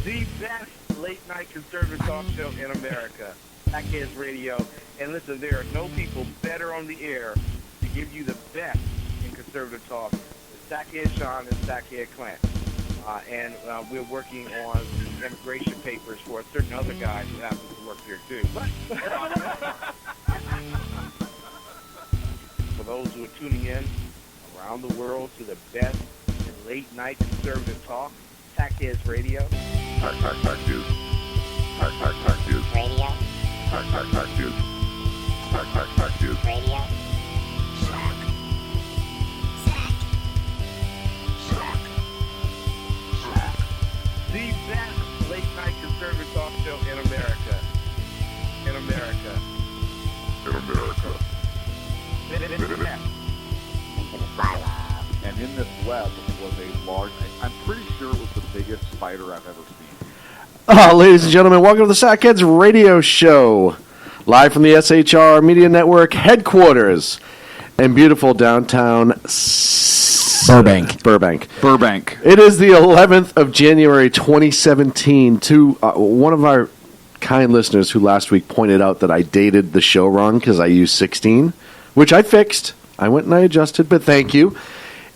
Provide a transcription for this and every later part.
The best late-night conservative talk show in America, SHR Radio. And listen, there are no people better on the air to give you the best in conservative talk. SHR Shaun and SHR Clint. And we're working on the immigration papers for a certain other guy who happens to work here, too. But for those who are tuning in around the world to the best in late-night conservative talk, SHR Radio. SHR News. SHR News. Radio. SHR News. SHR News. Radio. The best late-night conservative talk show in America. In America. In America. And in this web was a large, I'm pretty sure it was the biggest spider I've ever seen. Ladies and gentlemen, welcome to the Sackheads Radio Show. Live from the SHR Media Network headquarters in beautiful downtown Burbank. It is the 11th of January, 2017. To one of our kind listeners who last week pointed out that I dated the show wrong because I used 16, which I fixed. I went and I adjusted, but thank you.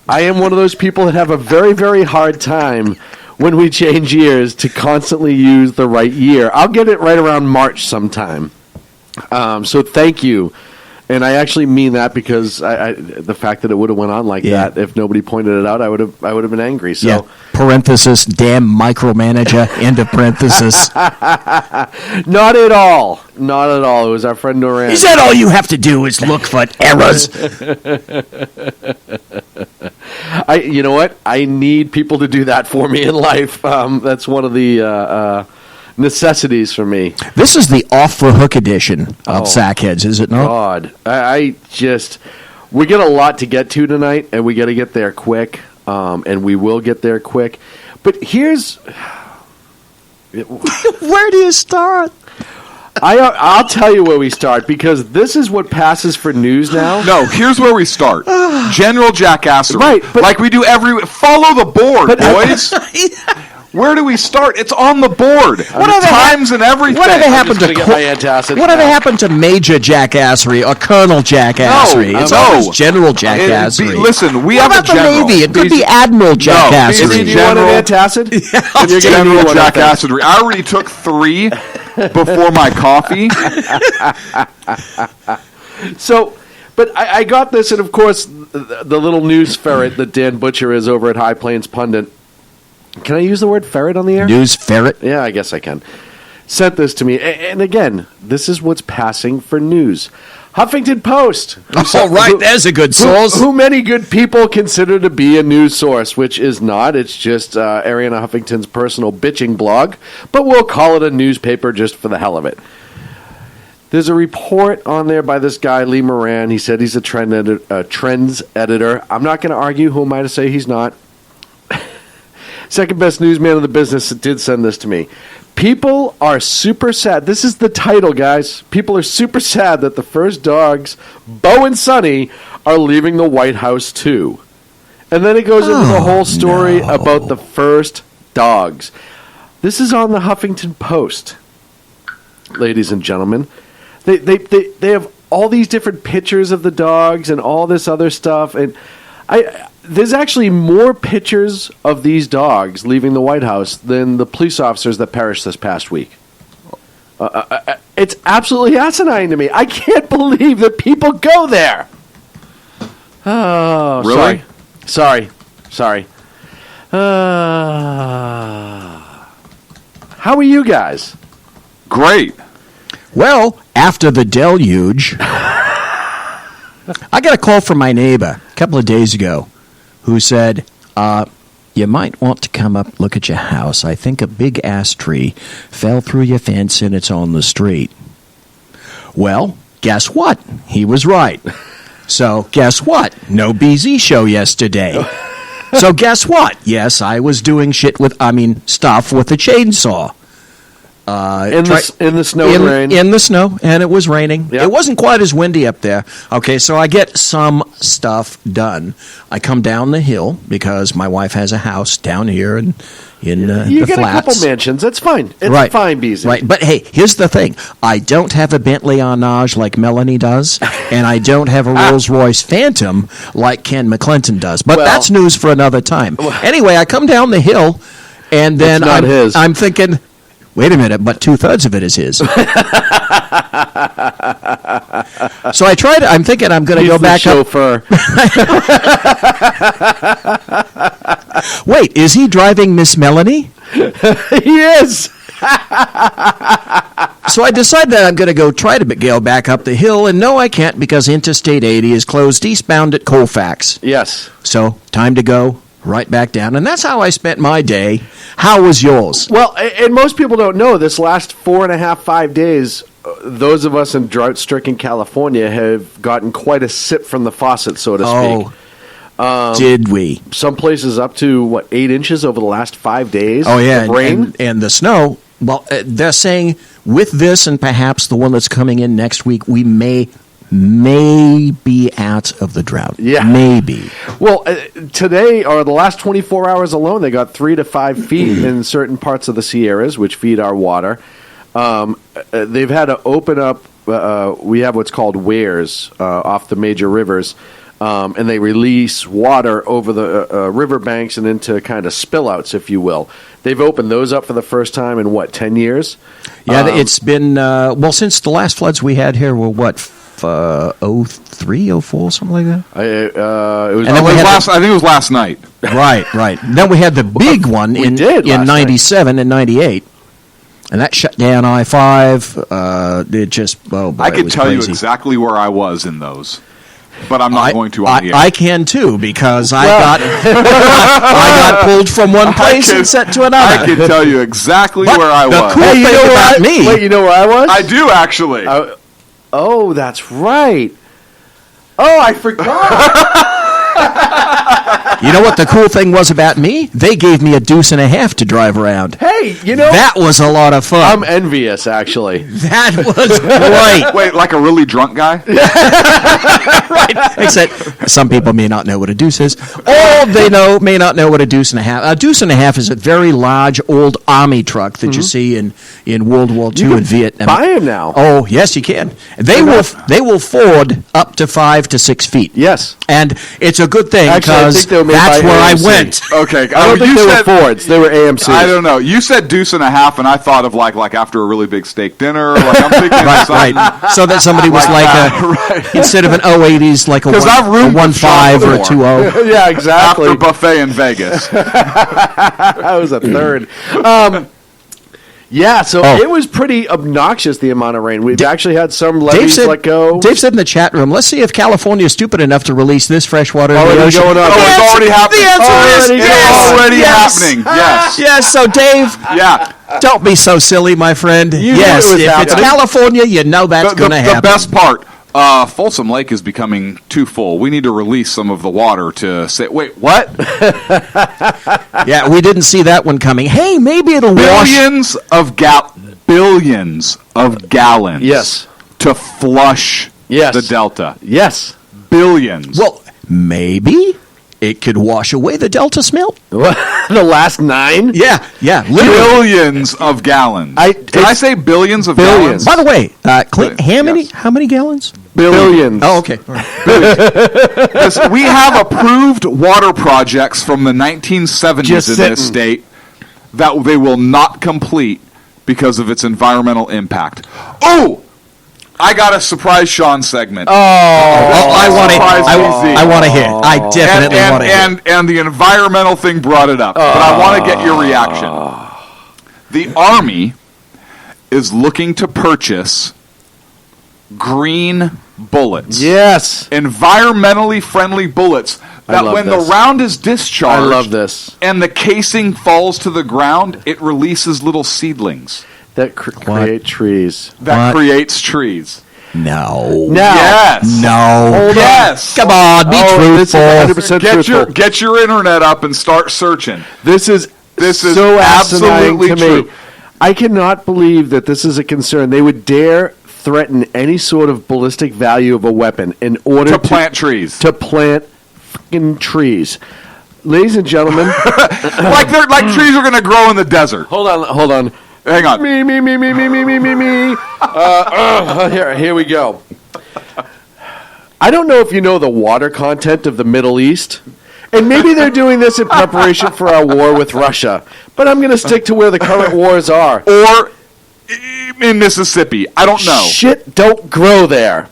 I am one of those people that have a very, very hard time when we change years to constantly use the right year. I'll get it right around March sometime. So thank you. And I actually mean that because the fact that it would have went on like that, if nobody pointed it out, I would have been angry. So parenthesis, damn micromanager, end of parenthesis. Not at all. Not at all. It was our friend Noran. Is that all you have to do is look for errors? You know what? I need people to do that for me in life. That's one of the necessities for me. This is the off-the-hook edition of Sackheads, is it not? God, we get a lot to get to tonight, and we got to get there quick, and we will get there quick. But here's... Where do you start? I'll tell you where we start, because this is what passes for news now. No, here's where we start. General jackassery. Right. But, like we do follow the board, boys. Where do we start? It's on the board. Times and everything. Whatever happened to whatever happened to Major Jackassery or Colonel Jackassery? It's always General Jackassery. Listen, we what have about a general. the Navy? It could be Admiral Jackassery. Do you want an antacid? It's General Jackassery. I already took 3 before my coffee. So, but I got this, and of course, the little news ferret that Dan Butcher is over at High Plains Pundit. Can I use the word ferret on the air? News ferret? Yeah, I guess I can. Sent this to me. And again, this is what's passing for news. Huffington Post. There's a good source. Who many good people consider to be a news source, which is not. It's just Ariana Huffington's personal bitching blog. But we'll call it a newspaper just for the hell of it. There's a report on there by this guy, Lee Moran. He said he's a trends editor. I'm not going to argue. Who am I to say he's not? Second best newsman in the business did send this to me. People are super sad. This is the title, guys. People are super sad that the first dogs, Bo and Sonny, are leaving the White House too. And then it goes into the whole story about the first dogs. This is on the Huffington Post, ladies and gentlemen. They have all these different pictures of the dogs and all this other stuff, and there's actually more pictures of these dogs leaving the White House than the police officers that perished this past week. It's absolutely asinine to me. I can't believe that people go there. Oh, really? Sorry. How are you guys? Great. Well, after the deluge, I got a call from my neighbor a couple of days ago who said, you might want to come up, look at your house. I think a big ass tree fell through your fence and it's on the street. Well, guess what? He was right. So, guess what? No BZ show yesterday. So, guess what? Yes, I was doing stuff with a chainsaw. In the snow and rain. In the snow, and it was raining. Yep. It wasn't quite as windy up there. Okay, so I get some stuff done. I come down the hill because my wife has a house down here in you the get flats. a couple mansions. That's fine. It's Right. fine, BZ. Right, but hey, here's the thing. I don't have a Bentley Arnage like Melanie does, and I don't have a Rolls-Royce Phantom like Ken McClinton does. But Well- that's news for another time. Anyway, I come down the hill, and then It's not his. I'm thinking, wait a minute, but 2/3 of it is his. So I tried. I'm thinking I'm going to He's go the back up. chauffeur. Wait, is he driving Miss Melanie? He is. So I decided that I'm going to try to go back up the hill, and no, I can't because Interstate 80 is closed eastbound at Colfax. Yes. So time to go right back down, and that's how I spent my day. How was yours? Well, and most people don't know this last 4.5, 5 days, those of us in drought-stricken California have gotten quite a sip from the faucet, so to speak. Did we? Some places up to, 8 inches over the last 5 days Oh, yeah. of rain? And the snow. Well, they're saying with this and perhaps the one that's coming in next week, we may be out of the drought. Yeah. Maybe. Well, today, or the last 24 hours alone, they got 3 to 5 feet in certain parts of the Sierras, which feed our water. They've had to open up, we have what's called weirs off the major rivers, and they release water over the riverbanks and into kind of spillouts, if you will. They've opened those up for the first time in, 10 years? Yeah, it's been, since the last floods we had here were 03, 04, something like that? It was And then we had I think it was last night. Right. Then we had the big one We in did last 97 and 98. And that shut down I-5. It just, oh boy, I it could was tell you crazy. exactly where I was in those, but I'm not going to on the air. I can too because I got pulled from one place and sent to another. I can tell you exactly But where I the was. cool thing about me. Wait, you know where I was? I do actually. Oh, that's right. Oh, I forgot. You know what the cool thing was about me? They gave me a deuce and a half to drive around. Hey, you know, That was a lot of fun. I'm envious, actually. That was great. Wait, like a really drunk guy? Right. Except some people may not know what a deuce is, or they may not know what a deuce and a half. A deuce and a half is a very large old army truck that you see in World War II and Vietnam. Buy him now. Oh yes, you can. They will ford up to 5 to 6 feet. Yes. And it's a good thing Actually, I because think they were made that's by where AMC. I went. Okay. I don't think you they said, were Fords. They were AMCs. I don't know. You said deuce and a half, and I thought of like after a really big steak dinner. Like I'm thinking of something. Right. So that somebody was like instead of an 080s, like a 'Cause I've roomed with 1.5 or a Shaun 2.0. Yeah, exactly. After buffet in Vegas. I was a third. Yeah, so Oh. it was pretty obnoxious, the amount of rain. We've actually had some levees let go. Dave said in the chat room, let's see if California is stupid enough to release this fresh water in Already the ocean. going up. Oh, it's already happening. The answer is Already yes. already yes. happening. Yes. Yes, so Dave, Yeah. don't be so silly, my friend. knew Yes, it was if it's happening. California, you know that's going to happen. The best part, Folsom Lake is becoming too full. We need to release some of the water to say, wait, what? Yeah, we didn't see that one coming. Hey, maybe it'll wash. Billions of gallons. Yes. To flush Yes. the delta. Yes. Billions. Well, maybe it could wash away the Delta smell. The last 9? Yeah, literally. Billions of gallons. Did I say billions of Billions. gallons? By the way, Clint, Yes. how many gallons? Billions. Oh, okay. Because we have approved water projects from the 1970s Just in sitting. this state that they will not complete because of its environmental impact. Oh! I got a surprise Shaun segment. I want to. Surprise BZ. I want to hear. I definitely want to hear. And the environmental thing brought it up. But I want to get your reaction. The Army is looking to purchase green bullets. Yes. Environmentally friendly bullets that love when this. the round is discharged I love this. and the casing falls to the ground, it releases little seedlings That create trees. that What? creates trees. No. Yes. No. Yes. Come on, be This is truthful. 100% truthful. Get your internet up and start searching. This is This is so absolutely asinine to true. me. I cannot believe that this is a concern. They would dare threaten any sort of ballistic value of a weapon in order To plant trees. To plant fucking trees. Ladies and gentlemen. like trees are going to grow in the desert. Hold on. Hang on. Me. Here we go. I don't know if you know the water content of the Middle East, and maybe they're doing this in preparation for our war with Russia, but I'm going to stick to where the current wars are. Or in Mississippi. I don't know. Shit don't grow there.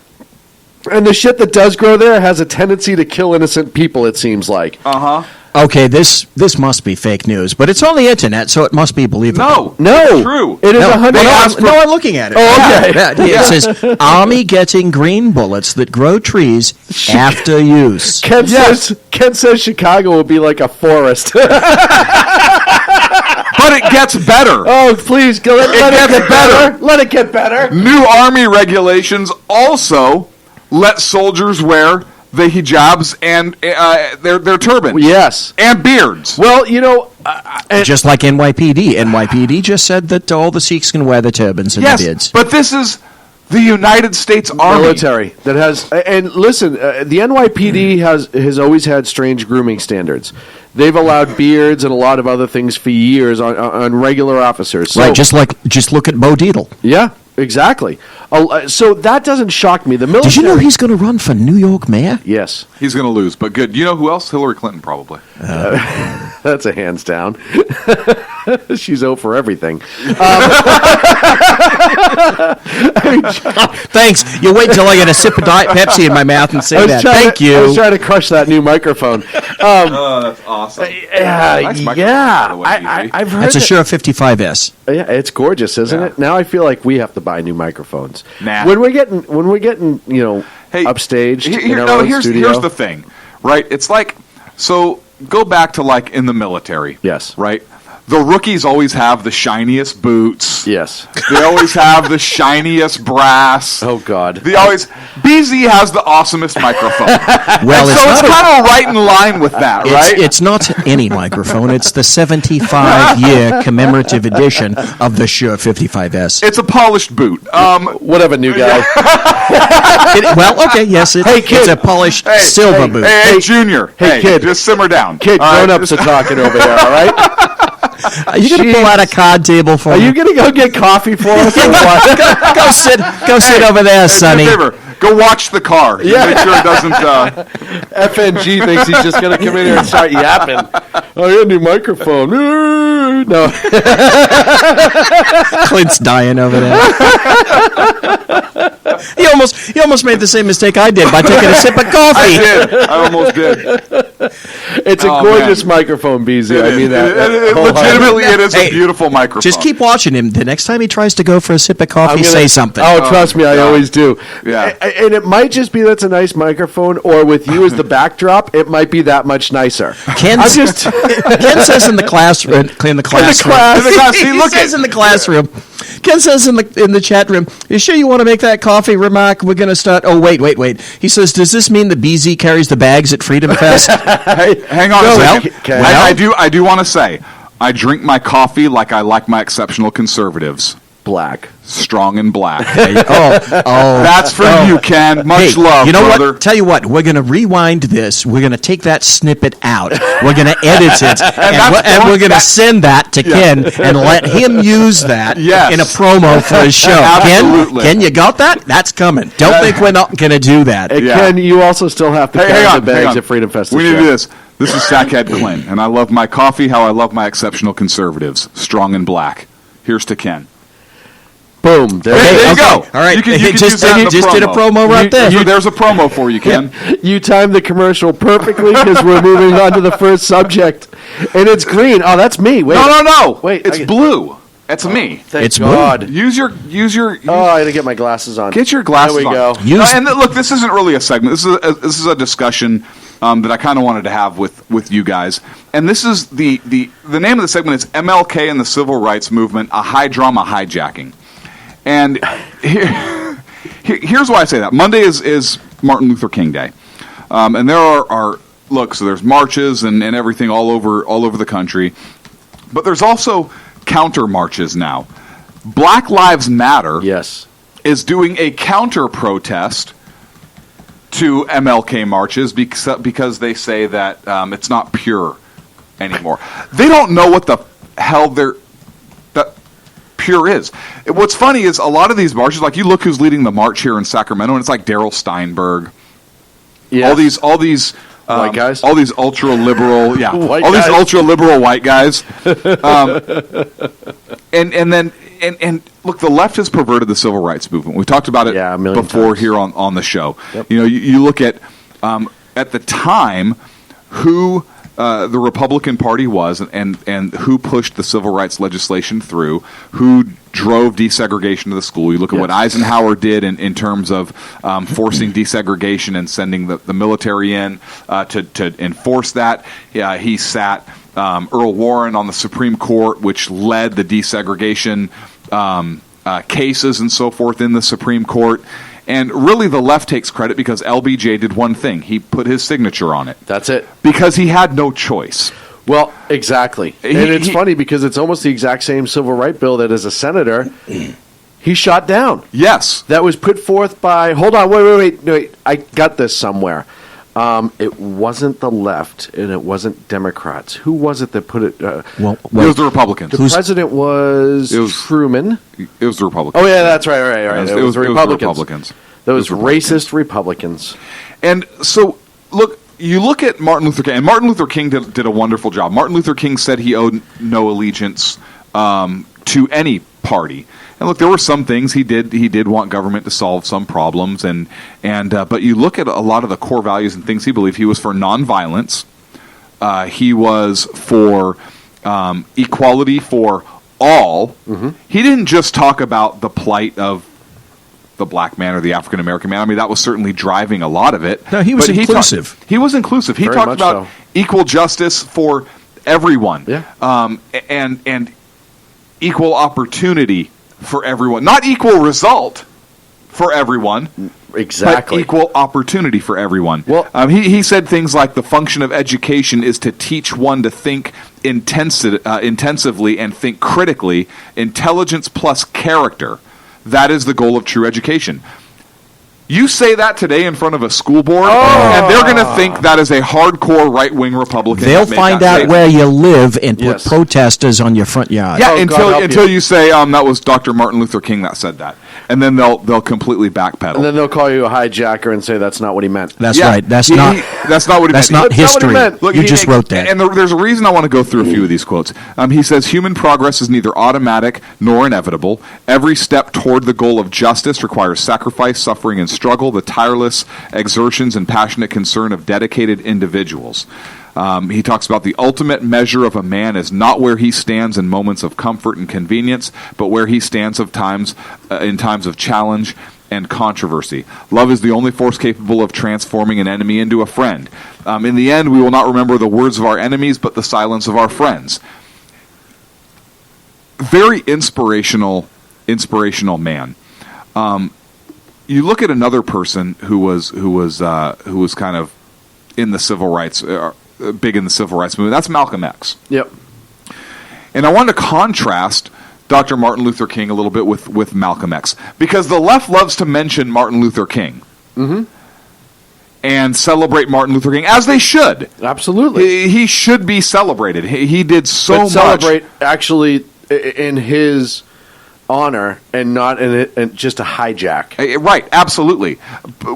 And the shit that does grow there has a tendency to kill innocent people, it seems like. Uh-huh. Okay, this must be fake news, but it's on the internet, so it must be believable. No. It's true. It is No, 100%. no, I'm looking at it. Oh, okay. It says Army getting green bullets that grow trees after use. Ken says Chicago will be like a forest. But it gets better. Oh, please, let it get better. Let it get better. New Army regulations also let soldiers wear the hijabs and their turbans. Yes. And beards. Well, Just like NYPD. NYPD just said that all the Sikhs can wear the turbans and the beards. But this is the United States Army. Military that has, and listen, the NYPD has always had strange grooming standards. They've allowed beards and a lot of other things for years on regular officers. So, Right, just look at Bo Dietl. Yeah, exactly. So that doesn't shock me. The military. Did you know he's going to run for New York mayor? Yes. He's going to lose, but good. You know who else? Hillary Clinton, probably. That's a hands down. She's 0 for everything. Thanks. You wait till I get a sip of Diet Pepsi in my mouth and say that. Thank you. I was trying to crush that new microphone. That's awesome. Nice microphone, by the way, BZ. I've heard That's a Shure 55S. Yeah, it's gorgeous, isn't Yeah. it? Now I feel like we have to buy new microphones. Nah. When we're getting, Hey, upstaged in our own here's studio. here's the thing, right? It's like, so go back to like in the military. Yes. Right? The rookies always have the shiniest boots. Yes. They always have the shiniest brass. Oh God. BZ has the awesomest microphone. Well, so it's kind of right in line with that, right? It's not any microphone. It's the 75-year commemorative edition of the Shure 55S. It's a polished boot. Whatever, new guy. Yes, Hey, kid. it's a polished silver boot. Hey, Junior. Hey, kid. Just simmer down. Kid, All right? grown-ups are talking over here, all right? Are you going to pull out a card table for Are me? you going to go get coffee for us or what? Go sit over there, Hey, Sonny. do me a favor. Go watch the car. Yeah. Make sure it doesn't... FNG thinks he's just going to come in here and start yapping. Oh, you got a new microphone. No. Clint's dying over there. He almost made the same mistake I did by taking a sip of coffee. I almost did. It's a gorgeous microphone, BZ. I mean that. Legitimately, it is Hey, a beautiful microphone. Just keep watching him. The next time he tries to go for a sip of coffee, I'm gonna- say something. Oh, trust me, I always do. Yeah. And it might just be that's a nice microphone, or with you as the backdrop, it might be that much nicer. Ken says in the classroom. class. See, He look says at- in the classroom. Ken says in the chat room, "You sure you want to make that coffee remark? We're going to start." Oh, wait. He says, "Does this mean the BZ carries the bags at Freedom Fest?" Hey, hang on a Well, second. okay. I do want to say, I drink my coffee like I like my exceptional conservatives. Black. Strong and black. Oh, That's for you, Ken. Much hey, love, you know brother. what? Tell you what, we're going to rewind this. We're going to take that snippet out. We're going to edit it, and we're going to send that to Ken and let him use that Yes. in a promo for his show. Absolutely. Ken, you got that? That's coming. Don't think we're not going to do that. And Yeah. Ken, you also still have to Hey, hang carry on, the bags hang on. at Freedom Fest. We need to do this. This is Sackhead Clint, and I love my coffee how I love my exceptional conservatives. Strong and black. Here's to Ken. Boom. There Hey, there you go. All right, You can use just that in the did a promo right there. There's a promo for you, Ken. You timed the commercial perfectly because we're moving on to the first subject. And it's green. Oh, that's me. Wait. No. Wait, It's blue. It's me. Thank It's God. Use your Oh, I got to get my glasses on. Get your glasses There we on. go. And look, this isn't really a segment. This is a discussion that I kind of wanted to have with you guys. And this is the name of the segment is MLK and the Civil Rights Movement: A High Drama Hijacking. And here's why I say that. Monday is Martin Luther King Day, and there are so there's marches and everything all over the country, but there's also counter marches now. Black Lives Matter Yes. is doing a counter protest to MLK marches because they say that it's not pure anymore. They don't know what the hell that pure is. What's funny is a lot of these marches, like you look who's leading the march here in Sacramento, and it's like Darrell Steinberg. Yes. All these white guys, all these ultra liberal, yeah, White all guys. these ultra liberal white guys, and look, the left has perverted the civil rights movement. We talked about it Yeah, a million before times. here on the show. Yep. You know, you look at the time who the Republican Party was and who pushed the civil rights legislation through, who drove desegregation to the school. You look at what Eisenhower did in terms of forcing desegregation and sending the military in to enforce that. Yeah, he sat Earl Warren on the Supreme Court, which led the desegregation cases and so forth in the Supreme Court. And really the left takes credit because LBJ did one thing. He put his signature on it. That's it. Because he had no choice. Well, exactly. And it's funny because it's almost the exact same civil rights bill that as a senator, he shot down. Yes. That was put forth by, hold on, wait. I got this somewhere. It wasn't the left and it wasn't Democrats. Who was it that put it? It was the Republicans. The president was Truman. It was the Republicans. Oh, yeah, that's right. It was the Republicans. Republicans. Those racist Republicans. And so, look, you look at Martin Luther King, and Martin Luther King did a wonderful job. Martin Luther King said he owed no allegiance to any party. And look, there were some things he did want government to solve some problems, but you look at a lot of the core values and things he believed. He was for nonviolence. He was for equality for all. Mm-hmm. He didn't just talk about the plight of the black man or the African American man. I mean, that was certainly driving a lot of it. No, he was inclusive. He was inclusive. He Very talked much about so. equal justice for everyone. Yeah. And equal opportunity for everyone. Not equal result for everyone. Exactly. But equal opportunity for everyone. Well, he said things like the function of education is to teach one to think intensively and think critically. Intelligence plus character. That is the goal of true education. You say that today in front of a school board, and they're going to think that is a hardcore right-wing Republican. They'll find out where you live and put protesters on your front yard. Yeah, until you say that was Dr. Martin Luther King that said that, and then they'll completely backpedal. And then they'll call you a hijacker and say that's not what he meant. That's right. That's not what he meant. That's not history. what he meant. Look, you just wrote that. And there's a reason I want to go through a few of these quotes. He says, human progress is neither automatic nor inevitable. Every step toward the goal of justice requires sacrifice, suffering, and struggle, the tireless exertions and passionate concern of dedicated individuals. He talks about the ultimate measure of a man is not where he stands in moments of comfort and convenience, but where he stands in times of challenge and controversy. Love is the only force capable of transforming an enemy into a friend. In the end, we will not remember the words of our enemies, but the silence of our friends. Very inspirational man. You look at another person who was kind of in the civil rights, big in the civil rights movement. That's Malcolm X. Yep. And I want to contrast Dr. Martin Luther King a little bit with Malcolm X, because the left loves to mention Martin Luther King and celebrate Martin Luther King, as they should. Absolutely. He should be celebrated. He did so much. Celebrate actually in his honor and not in just a hijack. Right, absolutely.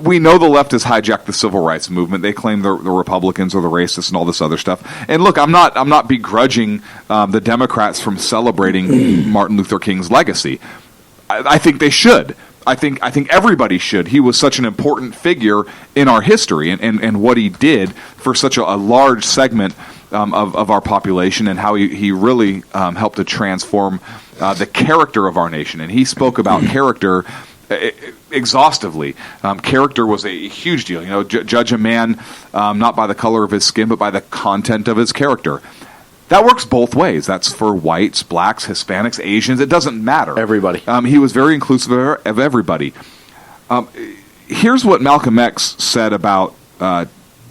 We know the left has hijacked the civil rights movement. They claim the Republicans are the racists and all this other stuff. And look, I'm not begrudging the Democrats from celebrating Martin Luther King's legacy. I think they should. I think everybody should. He was such an important figure in our history and what he did for such a large segment of our population, and how he really helped to transform the character of our nation. And he spoke about character exhaustively. Character was a huge deal. You know, judge a man not by the color of his skin, but by the content of his character. That works both ways. That's for whites, blacks, Hispanics, Asians. It doesn't matter. Everybody. He was very inclusive of everybody. Here's what Malcolm X said about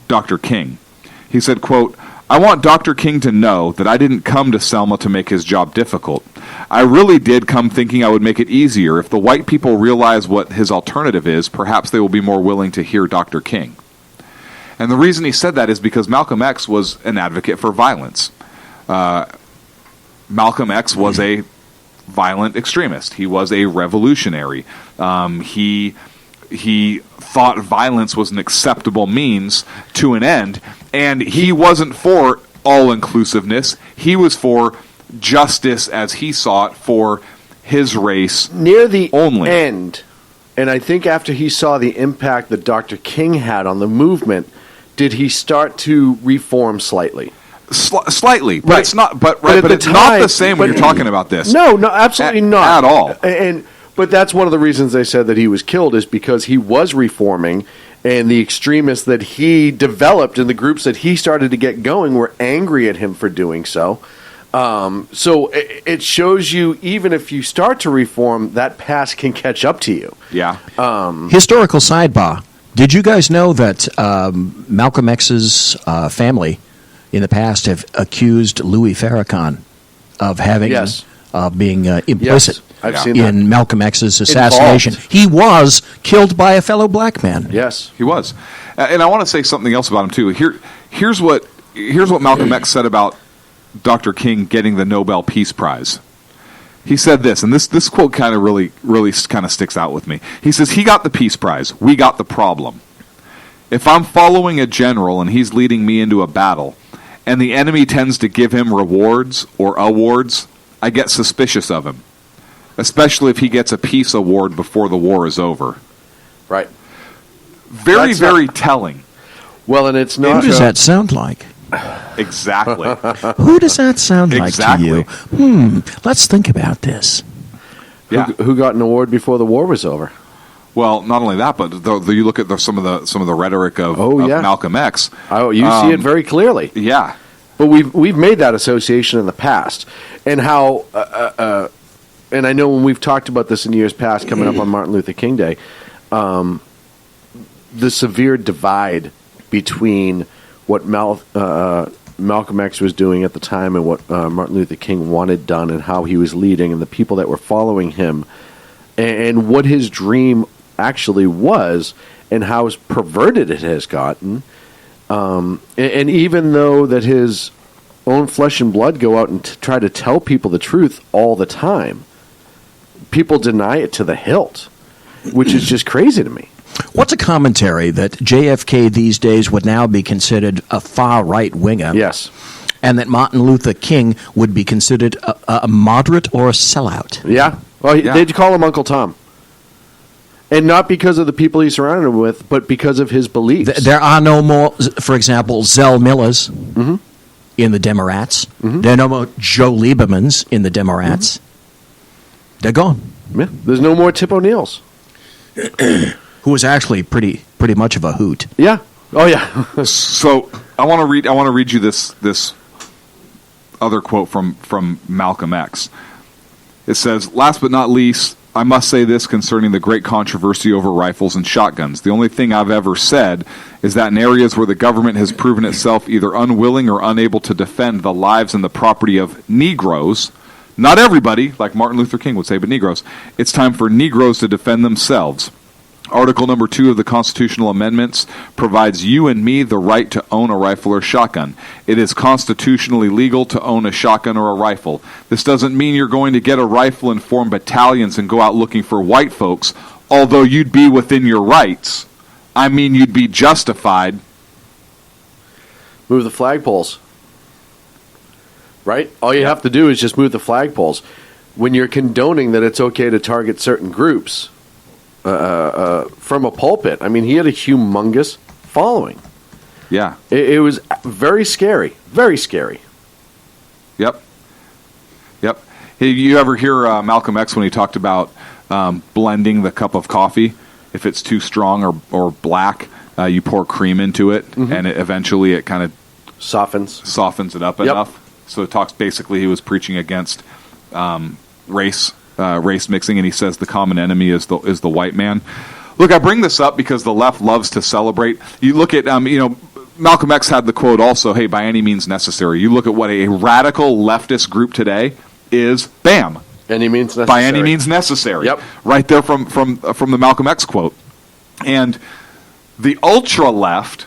Dr. King. He said, quote, I want Dr. King to know that I didn't come to Selma to make his job difficult. I really did come thinking I would make it easier. If the white people realize what his alternative is, perhaps they will be more willing to hear Dr. King. And the reason he said that is because Malcolm X was an advocate for violence. Malcolm X was a violent extremist. He was a revolutionary. He thought violence was an acceptable means to an end, and he wasn't for all-inclusiveness. He was for justice as he saw it for his race near the only. end. And I think after he saw the impact that Dr. King had on the movement, did he start to reform slightly? Slightly, but Right. it's not. But But at the it's not time- the same when but- you're talking about this. No, absolutely not at all. But that's one of the reasons they said that he was killed is because he was reforming, and the extremists that he developed and the groups that he started to get going were angry at him for doing so. So it shows you, even if you start to reform, that past can catch up to you. Yeah. Historical sidebar. Did you guys know that Malcolm X's family in the past have accused Louis Farrakhan of having Yes. being implicit Yes, I've seen that. in Malcolm X's assassination? Involved. He was killed by a fellow black man. Yes. He was, and I want to say something else about him too. Here's what Malcolm X said about Dr. King getting the Nobel Peace Prize. He said this, and this quote kind of really kind of sticks out with me. He says, "He got the Peace Prize. We got the problem. If I'm following a general and he's leading me into a battle, and the enemy tends to give him rewards or awards, I get suspicious of him, especially if he gets a peace award before the war is over." Right. Very, That's very telling. Well, and it's Who not. does that sound like? Exactly. Who does that sound like Exactly. to you? Let's think about this. Yeah. Who got an award before the war was over? Well, not only that, but you look at some of the rhetoric of yeah. Malcolm X. Oh, you see it very clearly. Yeah. But we've made that association in the past, and how, and I know when we've talked about this in years past, coming up on Martin Luther King Day, the severe divide between what Malcolm X was doing at the time and what Martin Luther King wanted done, and how he was leading, and the people that were following him, and what his dream actually was, and how perverted it has gotten. And even though that his own flesh and blood go out and try to tell people the truth all the time, people deny it to the hilt, which is just crazy to me. What's a commentary that JFK these days would now be considered a far right winger? Yes. And that Martin Luther King would be considered a moderate or a sellout? Yeah. Well, Yeah. they'd call him Uncle Tom. And not because of the people he surrounded him with, but because of his beliefs. There are no more, for example, Zell Millers in the Democrats. There are no more Joe Liebermans in the Democrats. They're gone. Yeah. There's no more Tip O'Neills. Who was actually pretty much of a hoot. Yeah. Oh, yeah. So I want to read you this other quote from Malcolm X. It says, "Last but not least, I must say this concerning the great controversy over rifles and shotguns. The only thing I've ever said is that in areas where the government has proven itself either unwilling or unable to defend the lives and the property of Negroes, not everybody, like Martin Luther King would say, but Negroes, it's time for Negroes to defend themselves. Article number 2 of the constitutional amendments provides you and me the right to own a rifle or shotgun. It is constitutionally legal to own a shotgun or a rifle. This doesn't mean you're going to get a rifle and form battalions and go out looking for white folks, although you'd be within your rights. I mean, you'd be justified." Move the flagpoles. Right? All you have to do is just move the flagpoles. When you're condoning that it's okay to target certain groups from a pulpit, I mean, he had a humongous following. Yeah. It was very scary. Very scary. Yep. Hey, you ever hear Malcolm X when he talked about blending the cup of coffee? If it's too strong or black, you pour cream into it, and eventually it kind of softens it up enough. So it talks, basically he was preaching against race mixing, and he says the common enemy is the white man. Look, I bring this up because the left loves to celebrate. You look at Malcolm X had the quote also, hey, by any means necessary. You look at what a radical leftist group today is, bam. Any means necessary. By any means necessary. Yep. Right there from the Malcolm X quote. And the ultra-left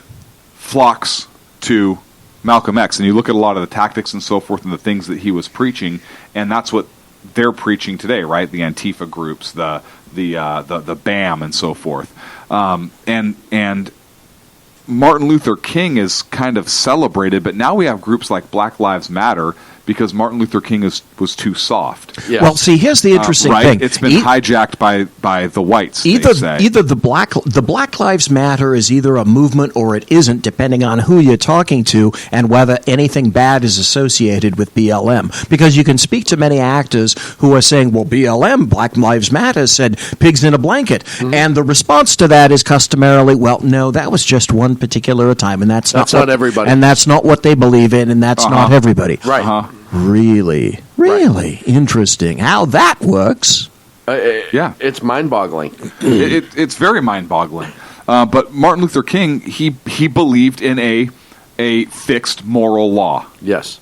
flocks to Malcolm X, and you look at a lot of the tactics and so forth and the things that he was preaching, and that's what they're preaching today, right? The Antifa groups, the BAM, and so forth. And Martin Luther King is kind of celebrated, but now we have groups like Black Lives Matter because Martin Luther King was too soft. Yeah. Well, see, here's the interesting right? thing. It's been hijacked by the whites. Either they say. the Black Lives Matter is either a movement or it isn't, depending on who you're talking to and whether anything bad is associated with BLM. Because you can speak to many actors who are saying, "Well, BLM, Black Lives Matter, said pigs in a blanket," and the response to that is customarily, "Well, no, that was just one particular time, and that's not everybody, and that's not what they believe in, and that's not everybody." Right. Really interesting how that works. Yeah, it's mind-boggling. It's very mind-boggling. But Martin Luther King, he believed in a fixed moral law. Yes,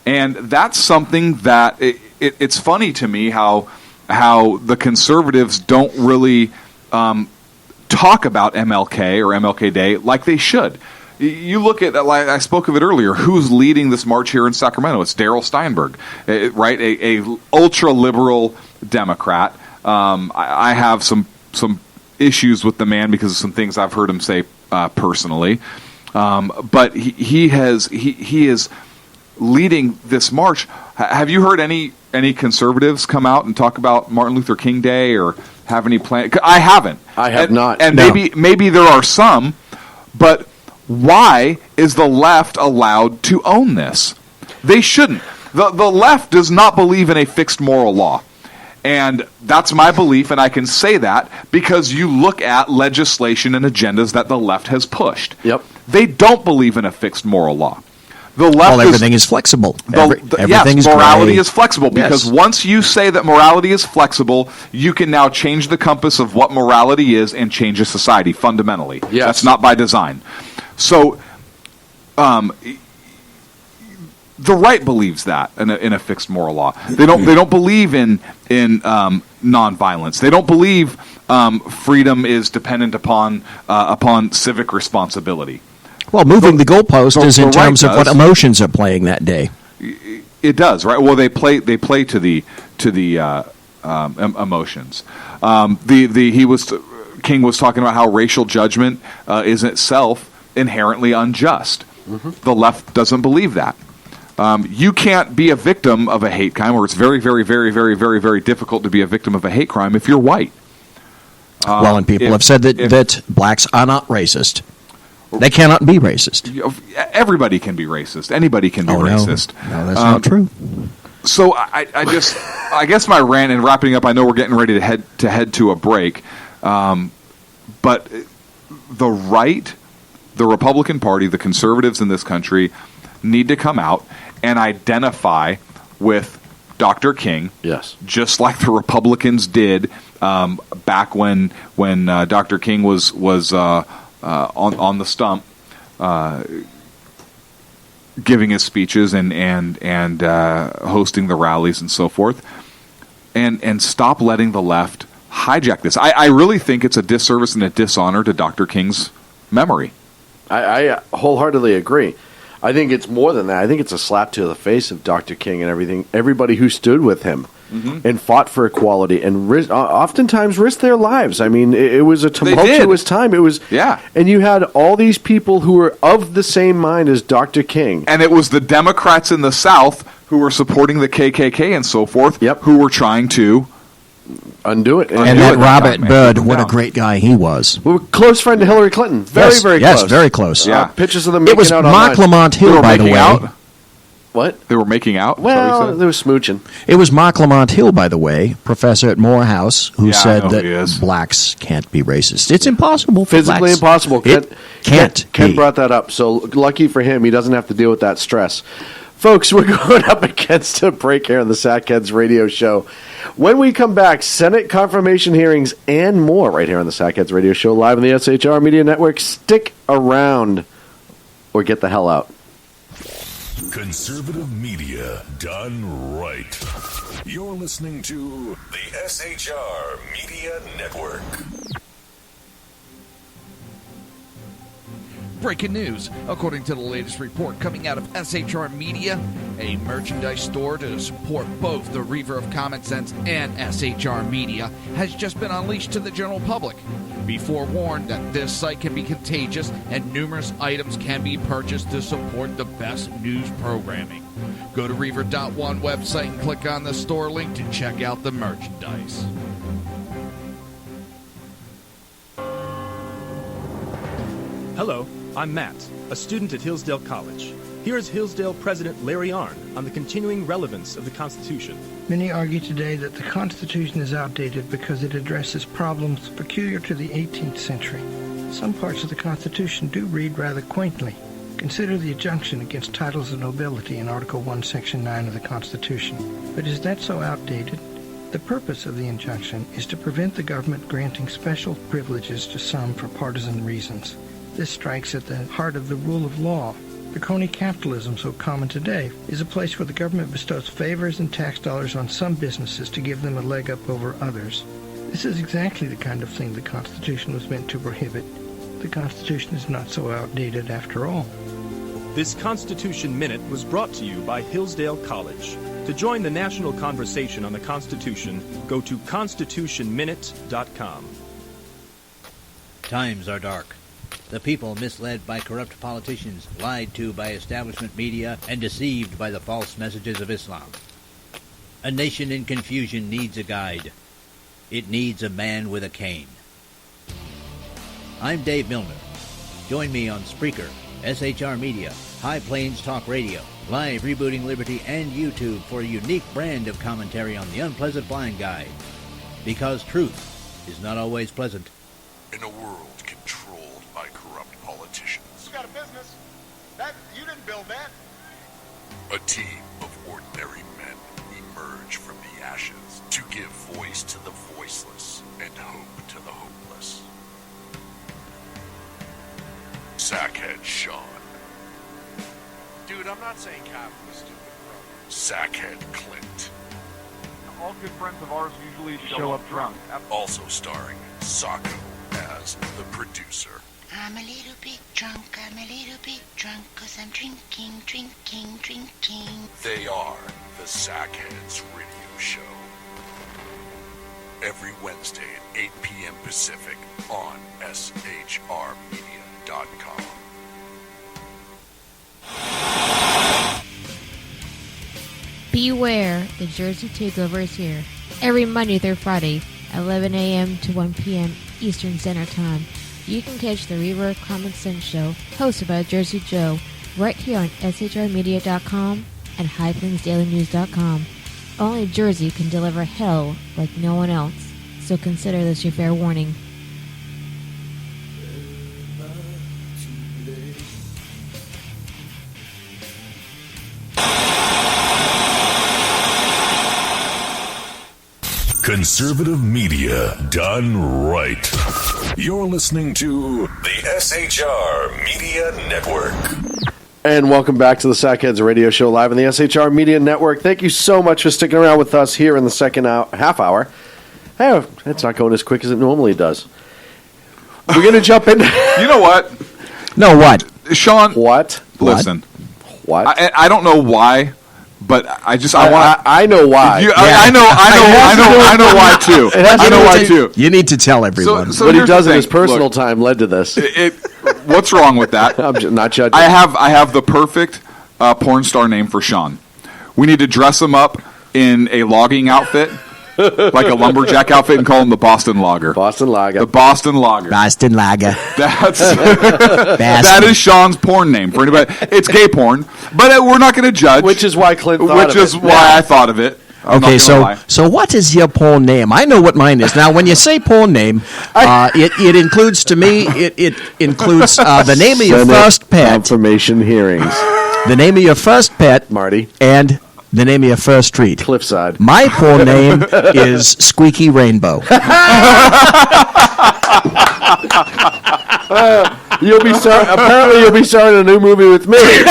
and that's something that it's funny to me how the conservatives don't really talk about MLK or MLK Day like they should. You look at, like I spoke of it earlier, who's leading this march here in Sacramento? It's Darrell Steinberg, right? A ultra-liberal Democrat. I have some issues with the man because of some things I've heard him say personally. But he is leading this march. Have you heard any conservatives come out and talk about Martin Luther King Day or have any plan? I haven't. I have not. And No. maybe there are some, but why is the left allowed to own this? They shouldn't. The left does not believe in a fixed moral law. And that's my belief, and I can say that because you look at legislation and agendas that the left has pushed. Yep. They don't believe in a fixed moral law. The left Well, everything is flexible. Everything yes, is morality gray. is flexible because Yes. once you say that morality is flexible, you can now change the compass of what morality is and change a society fundamentally. Yes. That's not by design. So, the right believes that in a fixed moral law. They don't believe in nonviolence. They don't believe freedom is dependent upon civic responsibility. Well, moving the goalpost is in the right terms of what does. emotions are playing that day. It does, right? Well, they play to the emotions. King was talking about how racial judgment is itself inherently unjust. Mm-hmm. The left doesn't believe that. You can't be a victim of a hate crime, or it's very, very, very, very, very, very difficult to be a victim of a hate crime if you're white. Well, and people have said that blacks are not racist. They cannot be racist. Everybody can be racist. Anybody can be racist. No, that's not true. So I guess my rant and wrapping up. I know we're getting ready to head to a break, but the right, the Republican Party, the conservatives in this country need to come out and identify with Dr. King. Yes. Just like the Republicans did back when Dr. King was on the stump, giving his speeches and hosting the rallies and so forth, and stop letting the left hijack this. I really think it's a disservice and a dishonor to Dr. King's memory. I wholeheartedly agree. I think it's more than that. I think it's a slap to the face of Dr. King and everybody who stood with him and fought for equality and oftentimes risked their lives. I mean, it was a tumultuous time. It was, and you had all these people who were of the same mind as Dr. King. And it was the Democrats in the South who were supporting the KKK and so forth, who were trying to undo it. And that Robert Byrd, what a great guy he was. We were close friend to Hillary Clinton. Very close. Yes, very close. Pictures of them it making was out Mark online. Lamont Hill, by the way. Out? What? They were making out? Well, they were smooching. It was Mark Lamont Hill, by the way, professor at Morehouse, who said I know that who he is. blacks can't be racist. It's impossible for Physically blacks. impossible. It can't Ken be. brought that up, so lucky for him, he doesn't have to deal with that stress. Folks, we're going up against a break here on the Sackheads Radio Show. When we come back, Senate confirmation hearings and more right here on the Sackheads Radio Show, live on the SHR Media Network. Stick around. or get the hell out. Conservative media done right. You're listening to the SHR Media Network. Breaking news. According to the latest report coming out of SHR Media, a merchandise store to support both the Reaver of Common Sense and SHR Media has just been unleashed to the general public. Be forewarned that this site can be contagious and numerous items can be purchased to support the best news programming. Go to Reaver.one website and click on the store link to check out the merchandise. Hello, I'm Matt, a student at Hillsdale College. Here's Hillsdale President Larry Arnn on the continuing relevance of the Constitution. Many argue today that the Constitution is outdated because it addresses problems peculiar to the 18th century. Some parts of the Constitution do read rather quaintly. Consider the injunction against titles of nobility in Article 1, Section 9 of the Constitution. But is that so outdated? The purpose of the injunction is to prevent the government granting special privileges to some for partisan reasons. This strikes at the heart of the rule of law. The crony capitalism so common today is a place where the government bestows favors and tax dollars on some businesses to give them a leg up over others. This is exactly the kind of thing the Constitution was meant to prohibit. The Constitution is not so outdated after all. This Constitution Minute was brought to you by Hillsdale College. To join the national conversation on the Constitution, go to constitutionminute.com. Times are dark. The people misled by corrupt politicians, lied to by establishment media, and deceived by the false messages of Islam. A nation in confusion needs a guide. It needs a man with a cane. I'm Dave Milner. Join me on Spreaker, SHR Media, High Plains Talk Radio, Live Rebooting Liberty, and YouTube for a unique brand of commentary on the unpleasant blind guide. Because truth is not always pleasant. In a world controlled by corrupt politicians, You got a business. You didn't build that. a team of ordinary men emerge from the ashes to give voice to the voiceless and hope to the hopeless. Sackhead Shaun. Dude, I'm not saying Cap was stupid, bro. Sackhead Clint. All good friends of ours usually show up drunk. Also starring Sacco as the producer. I'm a little bit drunk, I'm a little bit drunk, 'cause I'm drinking. They are the Sackheads Radio Show. Every Wednesday at 8 p.m. Pacific on SHRmedia.com. Beware, the Jersey Takeover is here. Every Monday through Friday, 11 a.m. to 1 p.m. Eastern Standard Time. You can catch the Reaver of Common Sense Show, hosted by Jersey Joe, right here on SHRmedia.com and HighPlainsDailyNews.com. Only Jersey can deliver hell like no one else, so consider this your fair warning. Conservative media done right. You're listening to the SHR Media Network. And welcome back to the Sackheads Radio Show live on the SHR Media Network. Thank you so much for sticking around with us here in the second half hour. Hey, it's not going as quick as it normally does. We're going to jump in. You know what? No, what? Sean. What? Listen. What? I don't know why, but I know why. I know why too. I know why too. You need to tell everyone. So what he does in his personal time led to this. What's wrong with that? I'm just not judging. I have the perfect porn star name for Sean. We need to dress him up in a logging outfit, like a lumberjack outfit, and call him the Boston Logger. Boston Lager. The Boston Logger. Boston Lager. That is Sean's porn name for anybody. It's gay porn, but we're not going to judge. Which is why Clint thought of it. Which is why I thought of it. Okay, so what is your porn name? I know what mine is. Now, when you say porn name, it includes, to me, it includes the name of your first pet. Confirmation hearings. The name of your first pet. Marty. And the name of your first treat. Cliffside. My porn name is Squeaky Rainbow. Apparently, you'll be starting a new movie with me. Squeaky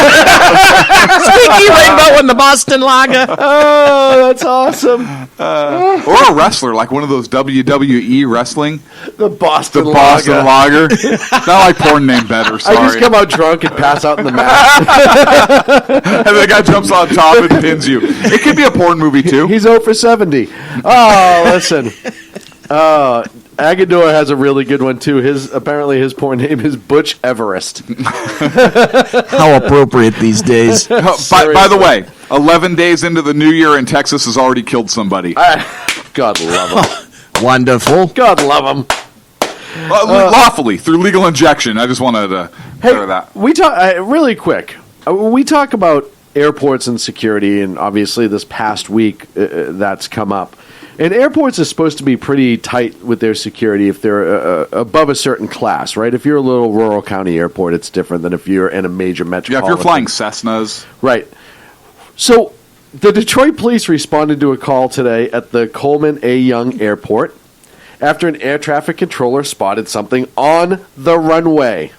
Rainbow and the Boston Lager. Oh, that's awesome. Or a wrestler, like one of those WWE wrestling. The Boston Lager. Not like porn name better, sorry. I just come out drunk and pass out in the mat. And the guy jumps on top and pins you. It could be a porn movie, too. He's 0 for 70. Oh, listen. Agador has a really good one, too. Apparently his porn name is Butch Everest. How appropriate these days. By the way, 11 days into the new year and Texas has already killed somebody. God love him. Wonderful. God love him. Lawfully, through legal injection. I just wanted to cover that. We talk really quick. We talk about airports and security, and obviously this past week that's come up. And airports are supposed to be pretty tight with their security if they're above a certain class, right? If you're a little rural county airport, it's different than if you're in a major metropolitan. Yeah, if you're flying Cessnas. Right. So the Detroit police responded to a call today at the Coleman A. Young Airport after an air traffic controller spotted something on the runway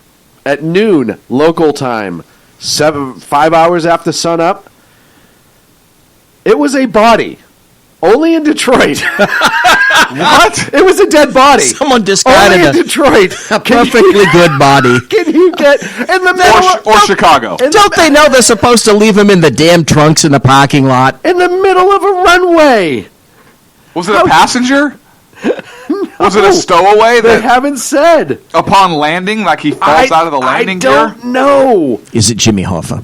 at noon local time, 5 hours after sunup. It was a body. Only in Detroit. What? It was a dead body. Someone discarded Only in Detroit. A perfectly good body. Can you get in the middle or Chicago? Don't they know they're supposed to leave him in the damn trunks in the parking lot? In the middle of a runway. Was it a passenger? Was it a stowaway? They haven't said. Upon landing, like he falls out of the landing gear? I don't know. Is it Jimmy Hoffa?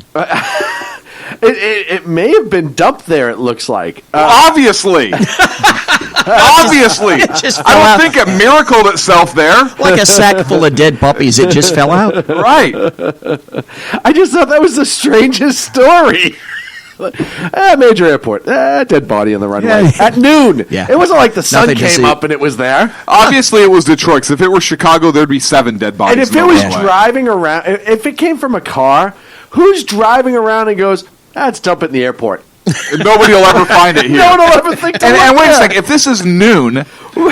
It may have been dumped there, it looks like. Obviously. Obviously. I don't think it miracled itself there. Like a sack full of dead puppies, it just fell out. Right. I just thought that was the strangest story. Major airport. Dead body on the runway. Yeah. At noon. Yeah. It wasn't like the sun Nothing to came see. up and it was there. Obviously, it was Detroit. 'Cause if it were Chicago, there'd be 7 dead bodies. And if it was driving around, if it came from a car, who's driving around and goes, let's dump it in the airport? Nobody will ever find it here. No one will ever think to And look wait a there. second. If this is noon,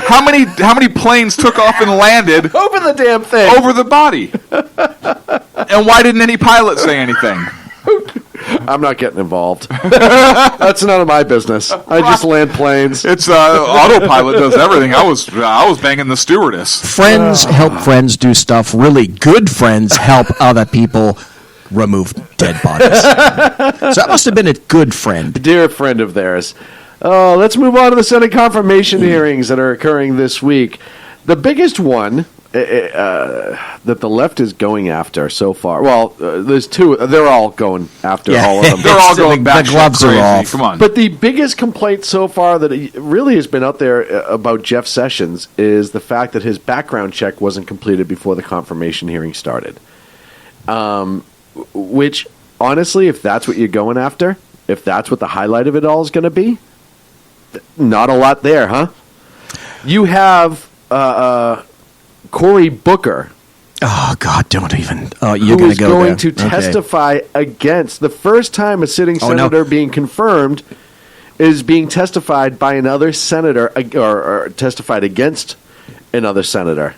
how many planes took off and landed over the damn thing? Over the body. And why didn't any pilot say anything? I'm not getting involved. That's none of my business. I just land planes. It's autopilot does everything. I was banging the stewardess. Friends help friends do stuff. Really good friends help other people remove dead bodies. So that must have been a good friend. Dear friend of theirs. Let's move on to the Senate confirmation hearings that are occurring this week. The biggest one that the left is going after so far. Well, there's two. They're all going after all of them. They're all going back. The gloves crazy. are off. Come on. But the biggest complaint so far that really has been out there about Jeff Sessions is the fact that his background check wasn't completed before the confirmation hearing started. Which, honestly, if that's what you're going after, if that's what the highlight of it all is going to be, not a lot there, huh? You have Cory Booker. Oh, God, don't even. Oh, you're going to go going there. to testify against. The first time a sitting senator being confirmed is being testified by another senator, or testified against another senator.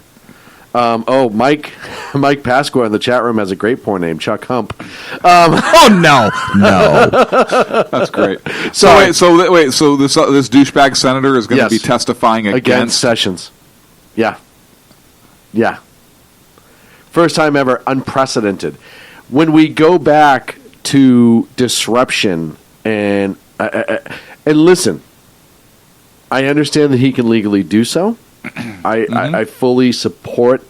Mike Pasqua in the chat room has a great porn name, Chuck Hump. Oh no, that's great. So this douchebag senator is going to be testifying against Sessions. Yeah. First time ever, unprecedented. When we go back to disruption and listen, I understand that he can legally do so. I fully support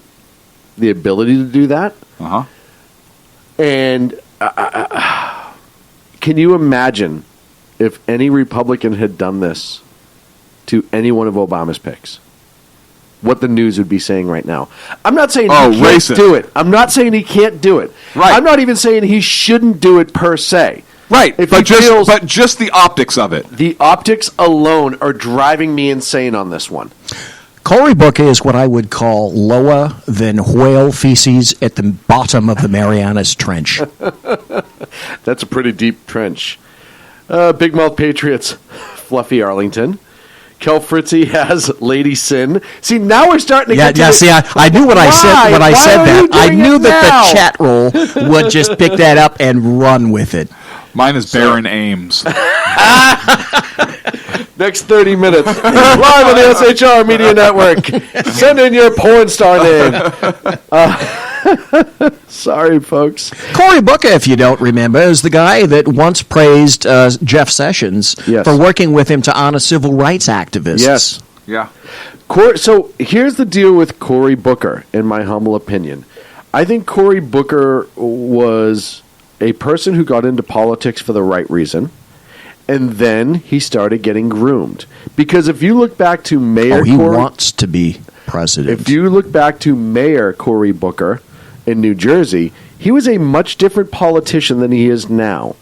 the ability to do that. Uh-huh. And can you imagine if any Republican had done this to any one of Obama's picks? What the news would be saying right now. I'm not saying he can't do it. I'm not saying he can't do it. Right. I'm not even saying he shouldn't do it per se. Right, If but he feels- just the optics of it. The optics alone are driving me insane on this one. Cory Booker is what I would call lower than whale feces at the bottom of the Marianas Trench. That's a pretty deep trench. Big Mouth Patriots, Fluffy Arlington, Kel Fritzy has Lady Sin. See, now we're starting to get to I knew what I said when I said that. I knew that the chat roll would just pick that up and run with it. Mine is Baron Ames. Next 30 minutes, live on the SHR Media Network. Send in your porn star name. Sorry, folks. Cory Booker, if you don't remember, is the guy that once praised Jeff Sessions for working with him to honor civil rights activists. Yes. Yeah. So here's the deal with Cory Booker, in my humble opinion. I think Cory Booker was a person who got into politics for the right reason, and then he started getting groomed. Because if you look back to Mayor he wants to be president. If you look back to Mayor Cory Booker in New Jersey, he was a much different politician than he is now.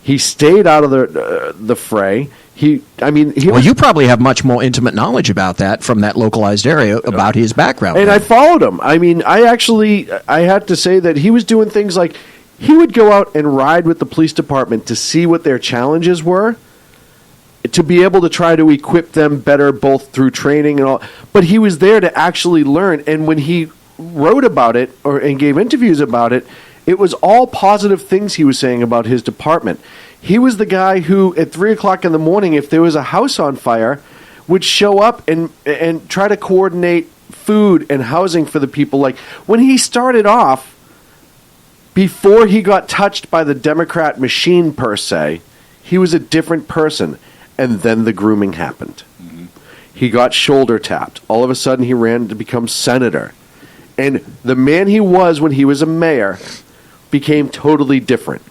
He stayed out of the fray. You probably have much more intimate knowledge about that from that localized area about his background. And I followed him. I mean, I had to say that he was doing things like he would go out and ride with the police department to see what their challenges were, to be able to try to equip them better, both through training and all. But he was there to actually learn. And when he wrote about it and gave interviews about it, it was all positive things he was saying about his department. He was the guy who, at 3 o'clock in the morning, if there was a house on fire, would show up and try to coordinate food and housing for the people. Like, when he started off, before he got touched by the Democrat machine, per se, he was a different person. And then the grooming happened. Mm-hmm. He got shoulder tapped. All of a sudden, he ran to become senator. And the man he was when he was a mayor became totally different.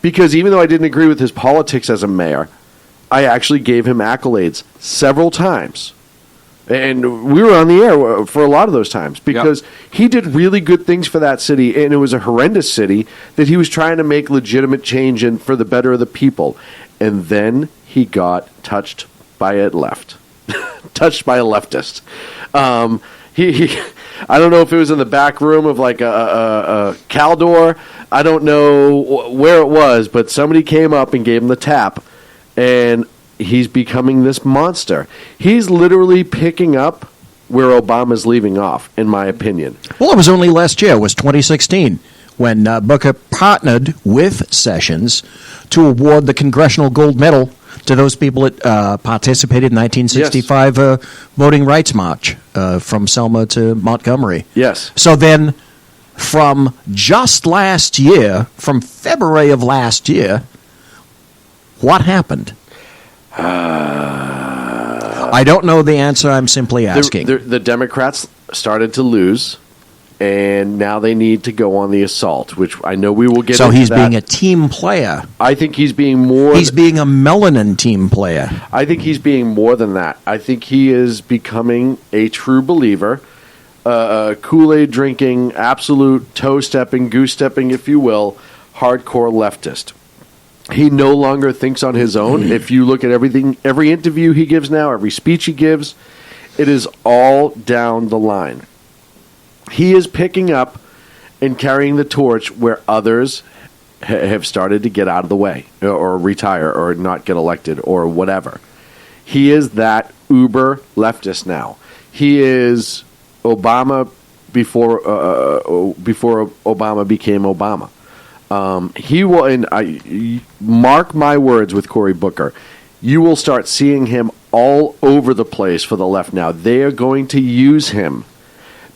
Because even though I didn't agree with his politics as a mayor, I actually gave him accolades several times. And we were on the air for a lot of those times because he did really good things for that city, and it was a horrendous city that he was trying to make legitimate change in for the better of the people. And then he got touched by a touched by a leftist. I don't know if it was in the back room of like a Caldor. I don't know where it was, but somebody came up and gave him the tap, and he's becoming this monster. He's literally picking up where Obama's leaving off, in my opinion. Well, it was only last year. It was 2016 when Booker partnered with Sessions to award the Congressional Gold Medal to those people that participated in 1965 Voting Rights March from Selma to Montgomery. Yes. So then from just last year, from February of last year, what happened? I don't know the answer. I'm simply asking. The Democrats started to lose, and now they need to go on the assault, which I know we will get into. So he's being a team player. I think he's being more... He's being a melanin team player. I think he's being more than that. I think he is becoming a true believer, a Kool-Aid drinking, absolute toe-stepping, goose-stepping, if you will, hardcore leftist. He no longer thinks on his own. If you look at everything, every interview he gives now, every speech he gives, it is all down the line. He is picking up and carrying the torch where others have started to get out of the way or retire or not get elected or whatever. He is that uber leftist now. He is Obama before Obama became Obama. He will, and I mark my words with Cory Booker, you will start seeing him all over the place for the left now. They are going to use him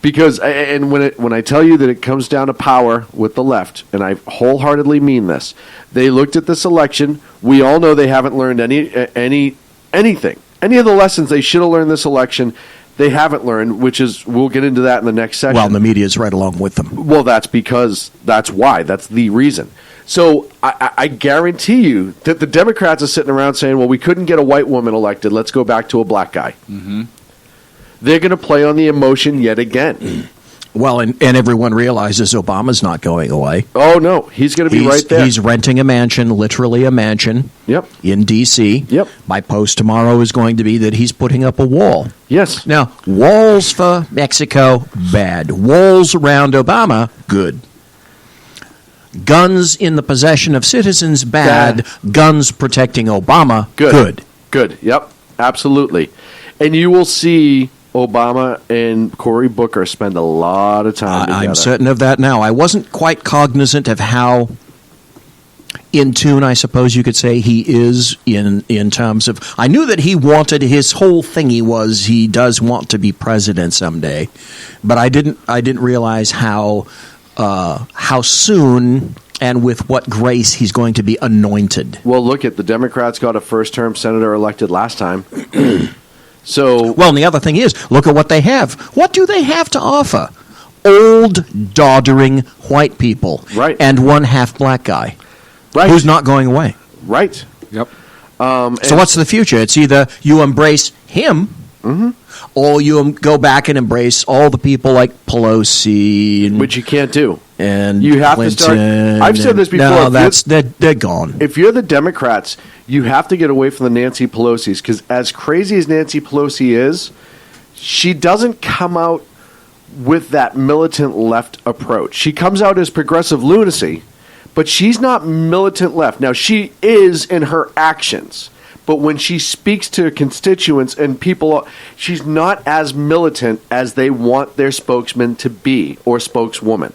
because, and when I tell you that it comes down to power with the left, and I wholeheartedly mean this, they looked at this election. We all know they haven't learned anything, any of the lessons they should have learned this election. They haven't learned, which is, we'll get into that in the next section. Well, the media is right along with them. Well, that's why. That's the reason. So I guarantee you that the Democrats are sitting around saying, well, we couldn't get a white woman elected. Let's go back to a black guy. Mm-hmm. They're going to play on the emotion yet again. Well, and everyone realizes Obama's not going away. Oh, no. He's going to be right there. He's renting a mansion, literally a mansion, in D.C. Yep. My post tomorrow is going to be that he's putting up a wall. Yes. Now, walls for Mexico, bad. Walls around Obama, good. Guns in the possession of citizens, bad. Guns protecting Obama, good. Good, yep. Absolutely. And you will see Obama and Cory Booker spend a lot of time together. I'm certain of that now. I wasn't quite cognizant of how in tune, I suppose you could say, he is in terms of. I knew that he wanted, his whole thingy was he does want to be president someday, but I didn't realize how soon and with what grace he's going to be anointed. Well, look at the Democrats got a first-term senator elected last time. So, well, and the other thing is, look at what they have. What do they have to offer? Old, doddering white people, right, and one half black guy. Right. Who's not going away. Right. Yep. So what's the future? It's either you embrace him, or you go back and embrace all the people like Pelosi. Which you can't do. And you have Clinton to start. I've said this before. No, they're gone. If you're the Democrats, you have to get away from the Nancy Pelosi's, because as crazy as Nancy Pelosi is, she doesn't come out with that militant left approach. She comes out as progressive lunacy. But she's not militant left. Now, she is in her actions. But when she speaks to constituents and people, she's not as militant as they want their spokesman to be, or spokeswoman.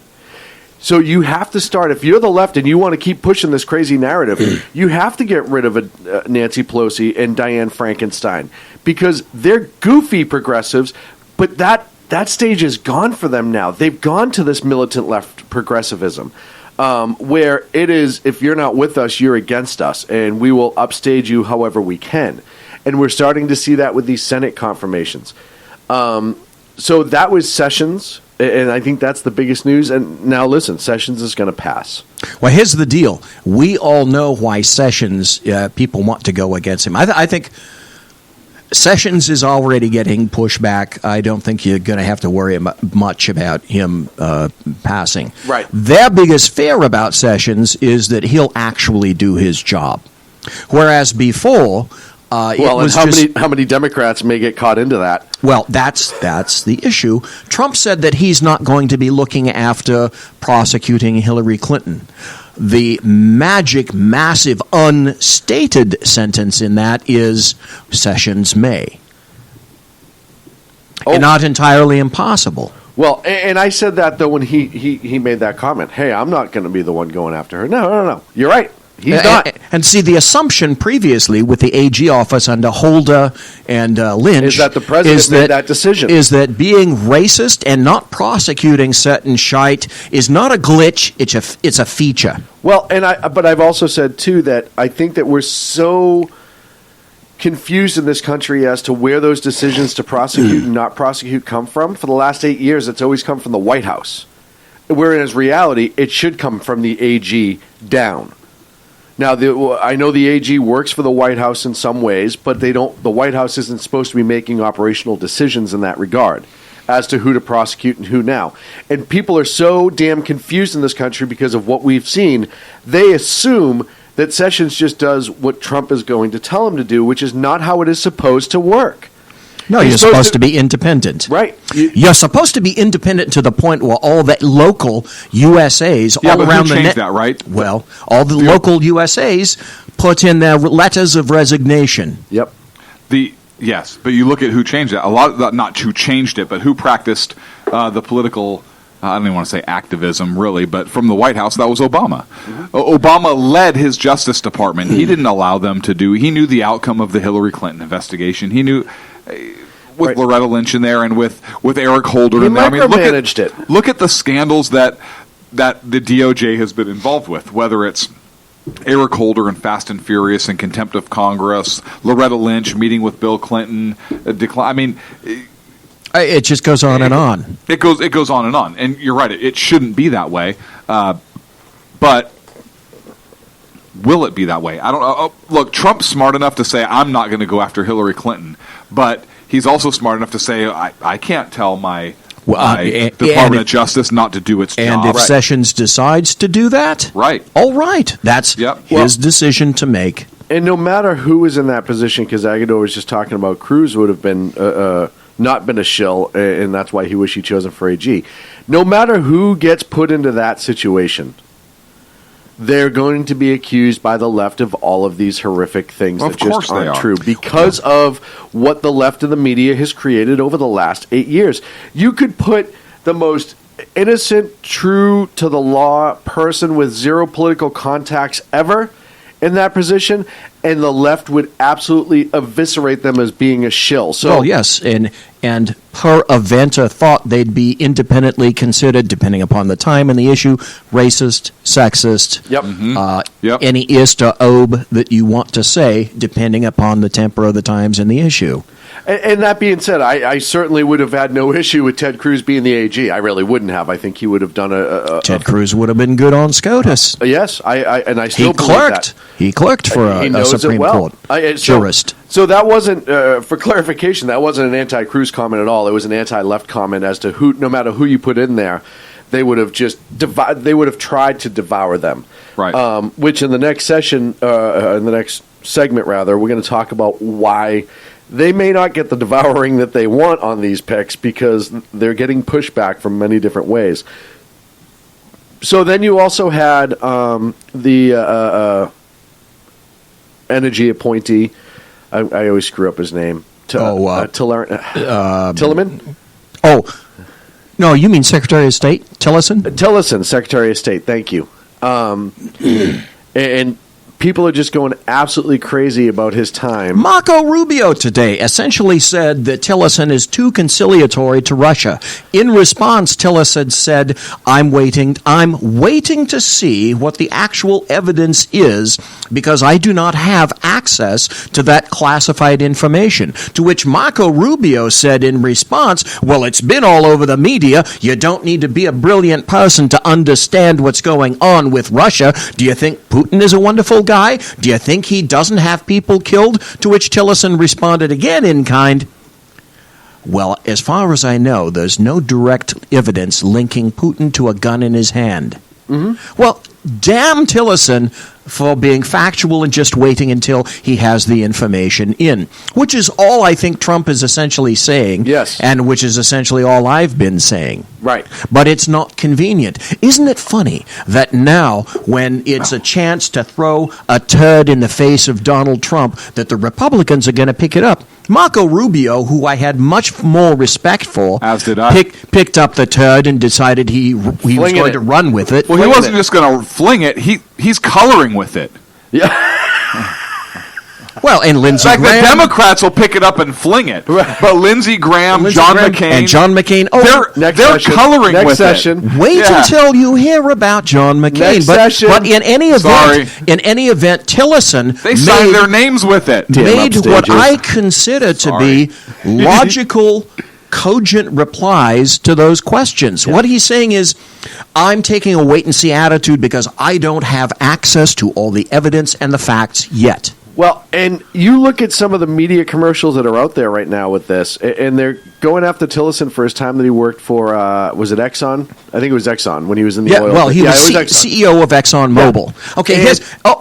So you have to start, if you're the left and you want to keep pushing this crazy narrative, you have to get rid of Nancy Pelosi and Dianne Frankenstein. Because they're goofy progressives, but that stage is gone for them now. They've gone to this militant left progressivism. Where it is, if you're not with us, you're against us, and we will upstage you however we can. And we're starting to see that with these Senate confirmations. So that was Sessions, and I think that's the biggest news. And now listen, Sessions is going to pass. Well, here's the deal. We all know why Sessions, people want to go against him. I think Sessions is already getting pushback. I don't think you're going to have to worry much about him passing. Right. Their biggest fear about Sessions is that he'll actually do his job. Whereas before, it was how many Democrats may get caught into that? Well, that's the issue. Trump said that he's not going to be looking after prosecuting Hillary Clinton. The magic, massive, unstated sentence in that is Sessions may. And not entirely impossible. Well, and I said that, though, when he made that comment. Hey, I'm not going to be the one going after her. No. You're right. He's not. And see, the assumption previously with the AG office under Holder and Lynch is that the president made that decision. Is that being racist and not prosecuting certain shite is not a glitch; it's a feature. Well, but I've also said too that I think that we're so confused in this country as to where those decisions to prosecute and not prosecute come from. For the last 8 years, it's always come from the White House, whereas reality, it should come from the AG down. Now, I know the AG works for the White House in some ways, but they don't. The White House isn't supposed to be making operational decisions in that regard as to who to prosecute and who now. And people are so damn confused in this country because of what we've seen. They assume that Sessions just does what Trump is going to tell him to do, which is not how it is supposed to work. No, you're supposed to be independent. Right. You're supposed to be independent to the point where all the local USAs all around the changed that, right? Well, all the local USAs put in their letters of resignation. Yep. Yes, but you look at who changed that. A lot of not who changed it, but who practiced the political. I don't even want to say activism, really, but from the White House, that was Obama. Obama led his Justice Department. He didn't allow them to do. He knew the outcome of the Hillary Clinton investigation. He knew. With Loretta Lynch in there and with Eric Holder in there. Micromanaged it. Look at the scandals that the DOJ has been involved with, whether it's Eric Holder and Fast and Furious and contempt of Congress, Loretta Lynch meeting with Bill Clinton, it just goes on and on. It goes on and on. And you're right, it shouldn't be that way. But will it be that way? I don't know. Look, Trump's smart enough to say, I'm not going to go after Hillary Clinton, but he's also smart enough to say, I can't tell my Department of Justice not to do its job. And if Sessions decides to do that, all right. That's his decision to make. And no matter who is in that position, because Agador was just talking about Cruz would have been not been a shill, and that's why he wished he chosen for AG. No matter who gets put into that situation, they're going to be accused by the left of all of these horrific things that just aren't true because of what the left of the media has created over the last 8 years. You could put the most innocent, true to the law person with zero political contacts ever in that position, and the left would absolutely eviscerate them as being a shill. So, well, yes, and per Aventa thought they'd be independently considered, depending upon the time and the issue, racist, sexist, any ist or ob that you want to say, depending upon the temper of the times and the issue. And that being said, I certainly would have had no issue with Ted Cruz being the AG. I really wouldn't have. I think he would have done Ted Cruz would have been good on SCOTUS. Yes, I still believe that. He clerked for a Supreme Court jurist. So that wasn't, for clarification, that wasn't an anti-Cruz comment at all. It was an anti-left comment as to who, no matter who you put in there, they would have just they would have tried to devour them. Right. Which in the next session, in the next segment rather, we're going to talk about why they may not get the devouring that they want on these picks because they're getting pushback from many different ways. So then you also had the energy appointee. I always screw up his name. Tillerman? Oh, no, you mean Secretary of State? Tillerson, Secretary of State. Thank you. And people are just going absolutely crazy about his time. Marco Rubio today essentially said that Tillerson is too conciliatory to Russia. In response, Tillerson said, I'm waiting to see what the actual evidence is because I do not have access to that classified information. To which Marco Rubio said in response, well, it's been all over the media. You don't need to be a brilliant person to understand what's going on with Russia. Do you think Putin is a wonderful guy? Do you think he doesn't have people killed? To which Tillerson responded again in kind, well, as far as I know, there's no direct evidence linking Putin to a gun in his hand. Mm-hmm. Well, damn Tillerson for being factual and just waiting until he has the information in, which is all I think Trump is essentially saying, yes, and which is essentially all I've been saying. Right. But it's not convenient. Isn't it funny that now, when it's a chance to throw a turd in the face of Donald Trump, that the Republicans are going to pick it up? Marco Rubio, who I had much more respect for, as did I, picked up the turd and decided he was going to run with it. Well, he wasn't just going to fling it. He's coloring with it. Yeah. Well, and Lindsey Graham. The Democrats will pick it up and fling it. Right. But Lindsey Graham, John McCain. Oh, they're coloring with it. Wait until you hear about John McCain. But in any event, Tillerson they signed their names with it. Made what I consider to be logical, cogent replies to those questions. Yeah. What he's saying is, I'm taking a wait-and-see attitude because I don't have access to all the evidence and the facts yet. Well, and you look at some of the media commercials that are out there right now with this, and they're going after Tillerson for his time that he worked for, was it Exxon? I think it was Exxon when he was in the oil. Well, he was CEO of ExxonMobil. Yeah.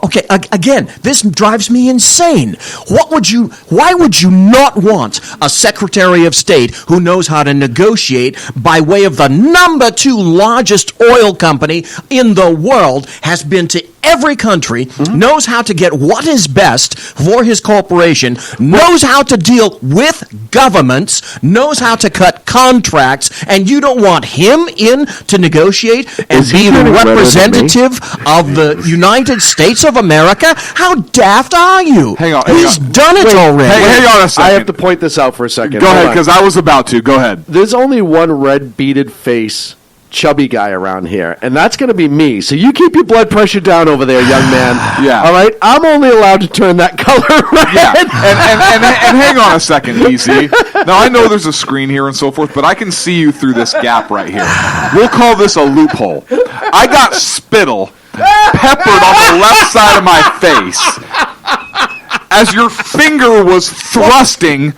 Okay, again, this drives me insane. Why would you not want a Secretary of State who knows how to negotiate by way of the number 2 largest oil company in the world, has been to every country, knows how to get what is best for his corporation, knows how to deal with governments, knows how to cut contracts, and you don't want him in to negotiate and be the representative of the United States of America? How daft are you? He's done it already. Hang on a second. I have to point this out for a second. Go ahead, because I was about to. Go ahead. There's only one red beaded face chubby guy around here, and that's going to be me. So you keep your blood pressure down over there, young man. Yeah. All right? I'm only allowed to turn that color red. Yeah. And hang on a second, BZ. Now, I know there's a screen here and so forth, but I can see you through this gap right here. We'll call this a loophole. I got spittle peppered on the left side of my face as your finger was thrusting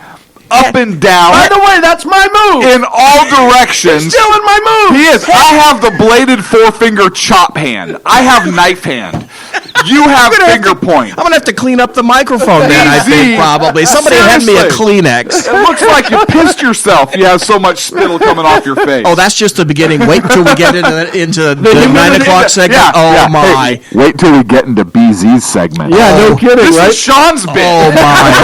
up and down. By the way, that's my move. In all directions. He's stealing my move. He is. I have the bladed forefinger chop hand. I have knife hand. You have finger point. I'm going to have to clean up the microphone then, I think, probably. Somebody hand me a Kleenex. It looks like you pissed yourself. You have so much spittle coming off your face. Oh, that's just the beginning. Wait until we get into the 9 o'clock segment. Yeah, my. Hey, wait till we get into BZ's segment. Yeah, no kidding, this right? Is Sean's bit. Oh, my.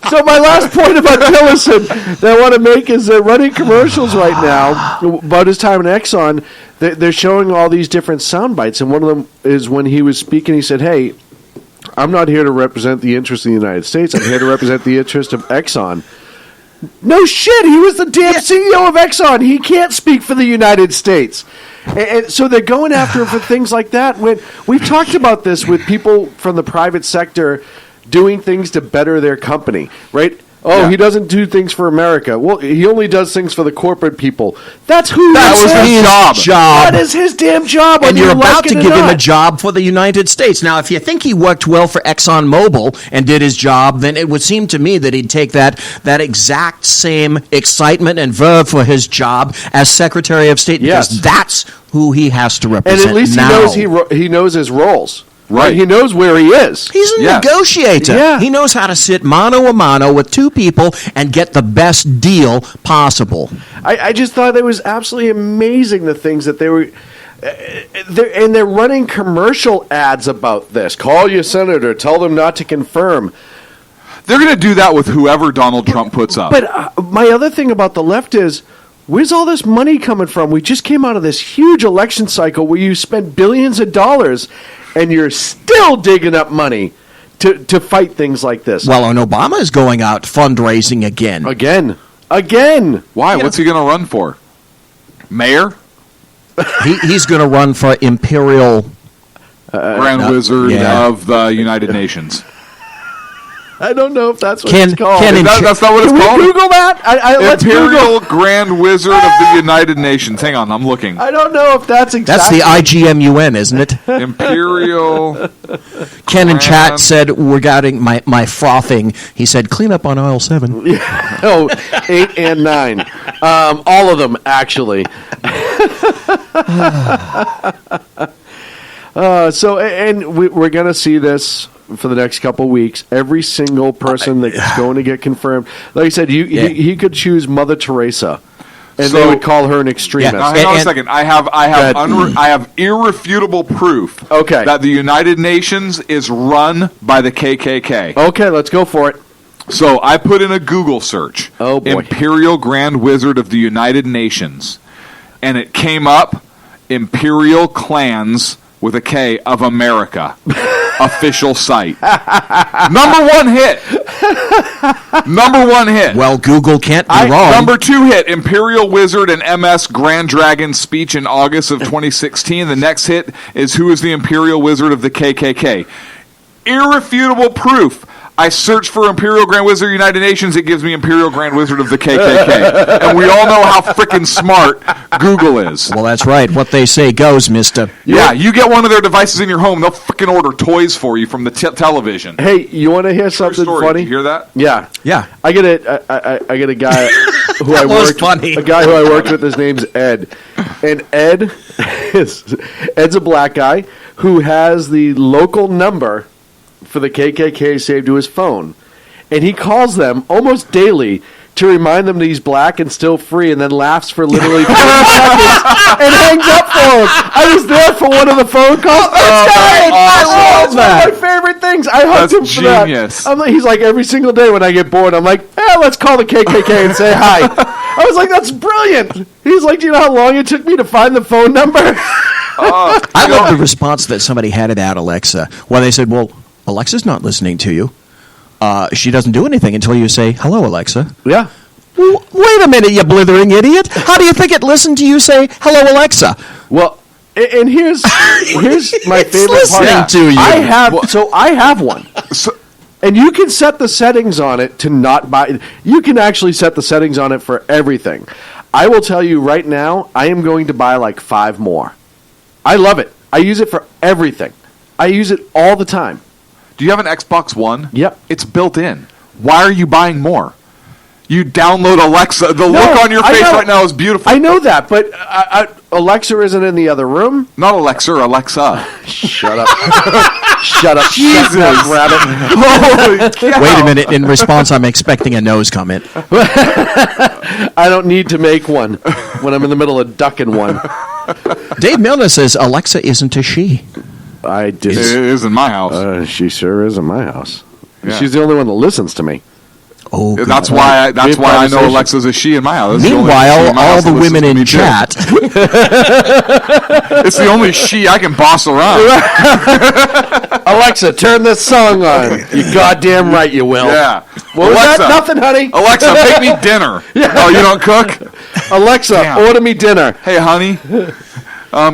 So my last point about Tillerson that I want to make is they're running commercials right now about his time in Exxon. They're showing all these different sound bites, and one of them is when he was speaking, he said, hey, I'm not here to represent the interest of the United States. I'm here to represent the interest of Exxon. No shit, he was the damn CEO of Exxon. He can't speak for the United States. And so they're going after him for things like that. When we've talked about this with people from the private sector doing things to better their company, right? Oh, he doesn't do things for America. Well, he only does things for the corporate people. That's who that was his job. That is his damn job. And you're about to give him a job for the United States. Now, if you think he worked well for ExxonMobil and did his job, then it would seem to me that he'd take that exact same excitement and verve for his job as Secretary of State, because that's who he has to represent. And at least he knows his roles. Right. He knows where he is. He's a negotiator. Yeah. He knows how to sit mano a mano with two people and get the best deal possible. I just thought it was absolutely amazing, the things that they were... and they're running commercial ads about this. Call your senator. Tell them not to confirm. They're going to do that with whoever Donald Trump puts up. But my other thing about the left is, where's all this money coming from? We just came out of this huge election cycle where you spent billions of dollars... and you're still digging up money to fight things like this. Well, and Obama is going out fundraising again. Again. Why? What's he going to run for? Mayor? He's going to run for Imperial... Grand Wizard of the United Nations. I don't know if that's what it's called. That's not what it's called? Google that? Let's Imperial Grand Wizard of the United Nations. Hang on, I'm looking. I don't know if that's exactly... That's the IGMUN, isn't it? Imperial... Ken in chat said, regarding my frothing, he said, clean up on aisle 7. Oh, 8 and 9. All of them, actually. We're going to see this for the next couple of weeks. Every single person that's going to get confirmed. Like I said, he could choose Mother Teresa, and they would call her an extremist. Now, hang on a second. I have irrefutable proof that the United Nations is run by the KKK. Okay, let's go for it. So I put in a Google search. Oh, boy. Imperial Grand Wizard of the United Nations. And it came up, Imperial Clans with a K of America. Official site. Number one hit. Well, Google can't be wrong. Number 2 hit, Imperial Wizard and MS Grand Dragon speech in August of 2016. The next hit is Who is the Imperial Wizard of the KKK? Irrefutable proof. I search for Imperial Grand Wizard of the United Nations, it gives me Imperial Grand Wizard of the KKK. And we all know how freaking smart Google is. Well, that's right. What they say goes, mister. Yeah, you get one of their devices in your home, they'll freaking order toys for you from the television. Hey, you want to hear something funny? Did you hear that? Yeah. I get a guy who I worked with. His name's Ed. And Ed's a black guy who has the local number for the KKK saved to his phone, and he calls them almost daily to remind them that he's black and still free, and then laughs for literally 30 seconds and hangs up for him. I was there for one of the phone calls. I love that. One of my favorite things. I hugged him for genius. that. He's like, every single day when I get bored, I'm like, let's call the KKK and say hi. I was like, that's brilliant. He's like, do you know how long it took me to find the phone number? I love the response that somebody had at Alexa when they said, well, Alexa's not listening to you. She doesn't do anything until you say, hello, Alexa. Yeah. Wait a minute, you blithering idiot. How do you think it listened to you say, hello, Alexa? Well, and here's my favorite listening part. To you. I have one. And you can set the settings on it to not buy. You can actually set the settings on it for everything. I will tell you right now, I am going to buy like 5 more. I love it. I use it for everything. I use it all the time. Do you have an Xbox One? Yep. It's built in. Why are you buying more? You download Alexa. The look on your face right now is beautiful. I know that, but Alexa isn't in the other room. Not Alexa, Alexa. Shut up. Shut up. Jesus. Shut up, rabbit. Holy cow. Wait a minute. In response, I'm expecting a nose comment. I don't need to make one when I'm in the middle of ducking one. Dave Milner says Alexa isn't a she. It is in my house. She sure is in my house. Yeah. She's the only one that listens to me. Oh, that's why I know Alexa's a she in my house. Meanwhile, all the women in chat. It's the only she I can boss around. Alexa, turn this song on. You goddamn right you will. Yeah. What was that? Nothing, honey. Alexa, make me dinner. Yeah. Oh, you don't cook? Alexa, order me dinner. Hey, honey.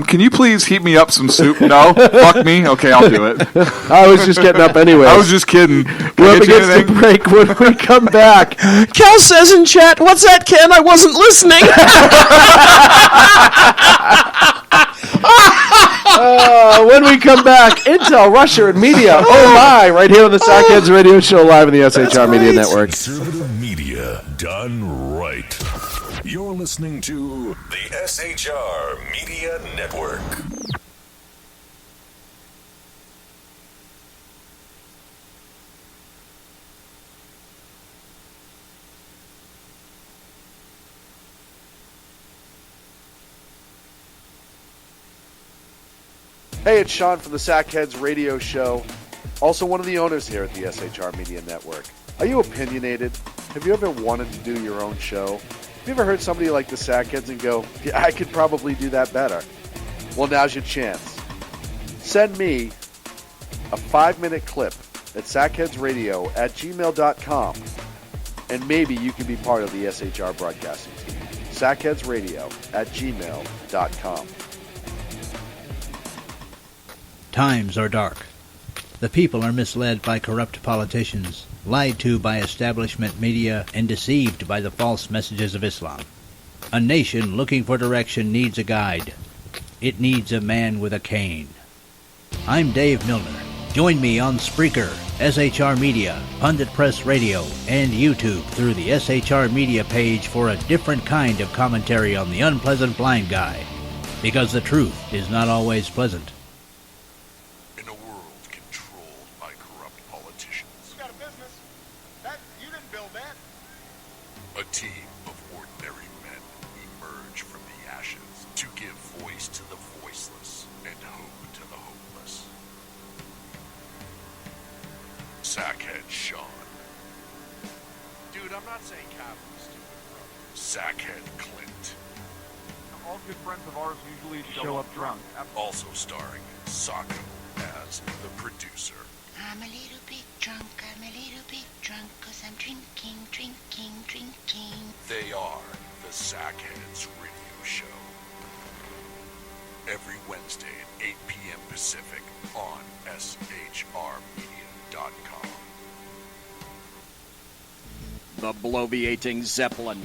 Can you please heat me up some soup? No? Fuck me? Okay, I'll do it. I was just getting up anyway. I was just kidding. We're up against the break when we come back. Cal says in chat, what's that, Ken? I wasn't listening. When we come back, Intel, Russia, and Media. Oh, my. Right here on the Sackheads Radio Show live in the SHR Media Network. Conservative media done right. You're listening to the SHR Media Network. Hey, it's Shaun from the Sackheads Radio Show. Also one of the owners here at the SHR Media Network. Are you opinionated? Have you ever wanted to do your own show? Have you ever heard somebody like the Sackheads and go, yeah, I could probably do that better? Well, now's your chance. Send me a 5-minute clip at sackheadsradio@gmail.com, and maybe you can be part of the SHR broadcasting team. sackheadsradio@gmail.com. Times are dark. The people are misled by corrupt politicians, lied to by establishment media, and deceived by the false messages of Islam. A nation looking for direction needs a guide. It needs a man with a cane. I'm Dave Milner. Join me on Spreaker, SHR Media, Pundit Press Radio, and YouTube through the SHR Media page for a different kind of commentary on the unpleasant blind guy. Because the truth is not always pleasant. In a world controlled by corrupt politicians. You got a business. You didn't build that. A team of ordinary men emerge from the ashes to give voice to the voiceless and hope to the hopeless. Sackhead Shaun. Dude, I'm not saying Calvin's stupid, bro. Sackhead Clint. All good friends of ours usually show up drunk. Also starring Sako as the producer. I'm a little bit drunk, 'cause I'm drinking. They are the Sackheads Radio Show. Every Wednesday at 8 p.m. Pacific on SHRmedia.com. The bloviating Zeppelin.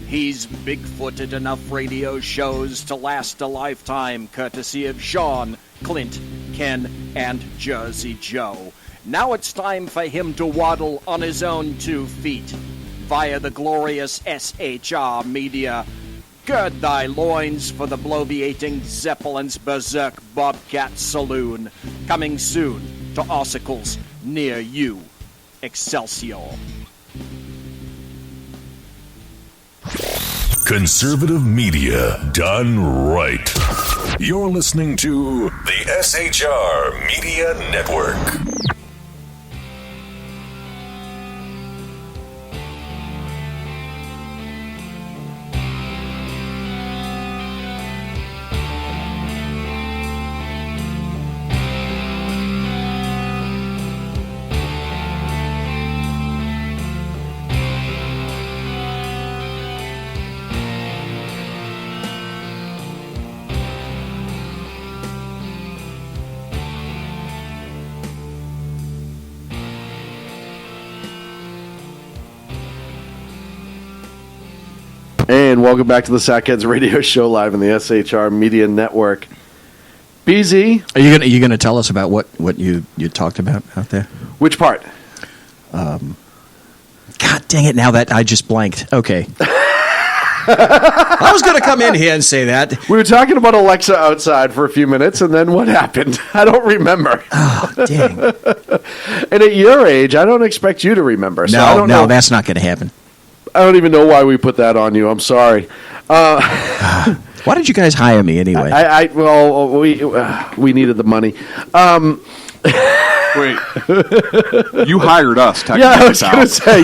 He's big-footed enough radio shows to last a lifetime, courtesy of Shaun, Clint, Ken, and Jersey Joe. Now it's time for him to waddle on his own 2 feet via the glorious SHR Media. Gird thy loins for the bloviating Zeppelin's Berserk Bobcat Saloon. Coming soon to Ossicles near you. Excelsior. Conservative media done right. You're listening to the SHR Media Network. And welcome back to the Sackheads Radio Show live in the SHR Media Network. BZ, Are you gonna tell us about what you talked about out there? which part? God dang it! Now that I just blanked. Okay. I was going to come in here and say that. We were talking about Alexa outside for a few minutes, and then what happened? I don't remember. Oh, dang. And at your age, I don't expect you to remember. So I don't know. That's not going to happen. I don't even know why we put that on you. I'm sorry. Why did you guys hire me anyway? We needed the money. Wait, you hired us. Yeah, I was going to say.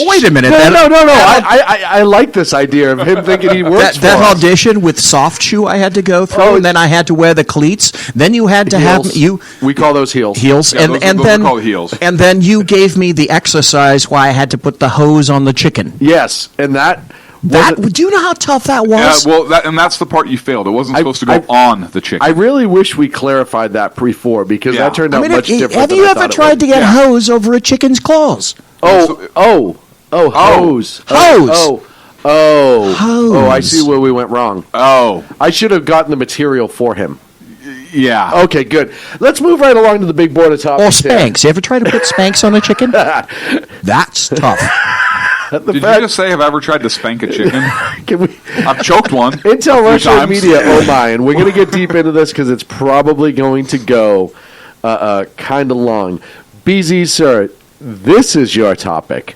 Wait a minute. No. I like this idea of him thinking he works for that us. audition with soft shoe I had to go through, and then I had to wear the cleats. Then you had to Heels. have you. We call those heels. Heels, Yeah, those are called heels. And then you gave me the exercise why I had to put the hose on the chicken. Yes, and that. Do you know how tough that was? Well, that's the part you failed. It wasn't supposed to go on the chicken. I really wish we clarified that before because that turned out much different. Have you ever tried to get hose over a chicken's claws? Hose. Hose. I see where we went wrong. I should have gotten the material for him. Yeah. Okay, good. Let's move right along to the big board of topics. Or Spanx. You ever tried to put Spanx on a chicken? That's tough. Did you just say, have I ever tried to spank a chicken? I've choked one. Intel Russia Media, oh my. And we're going to get deep into this because it's probably going to go kind of long. BZ, sir, this is your topic.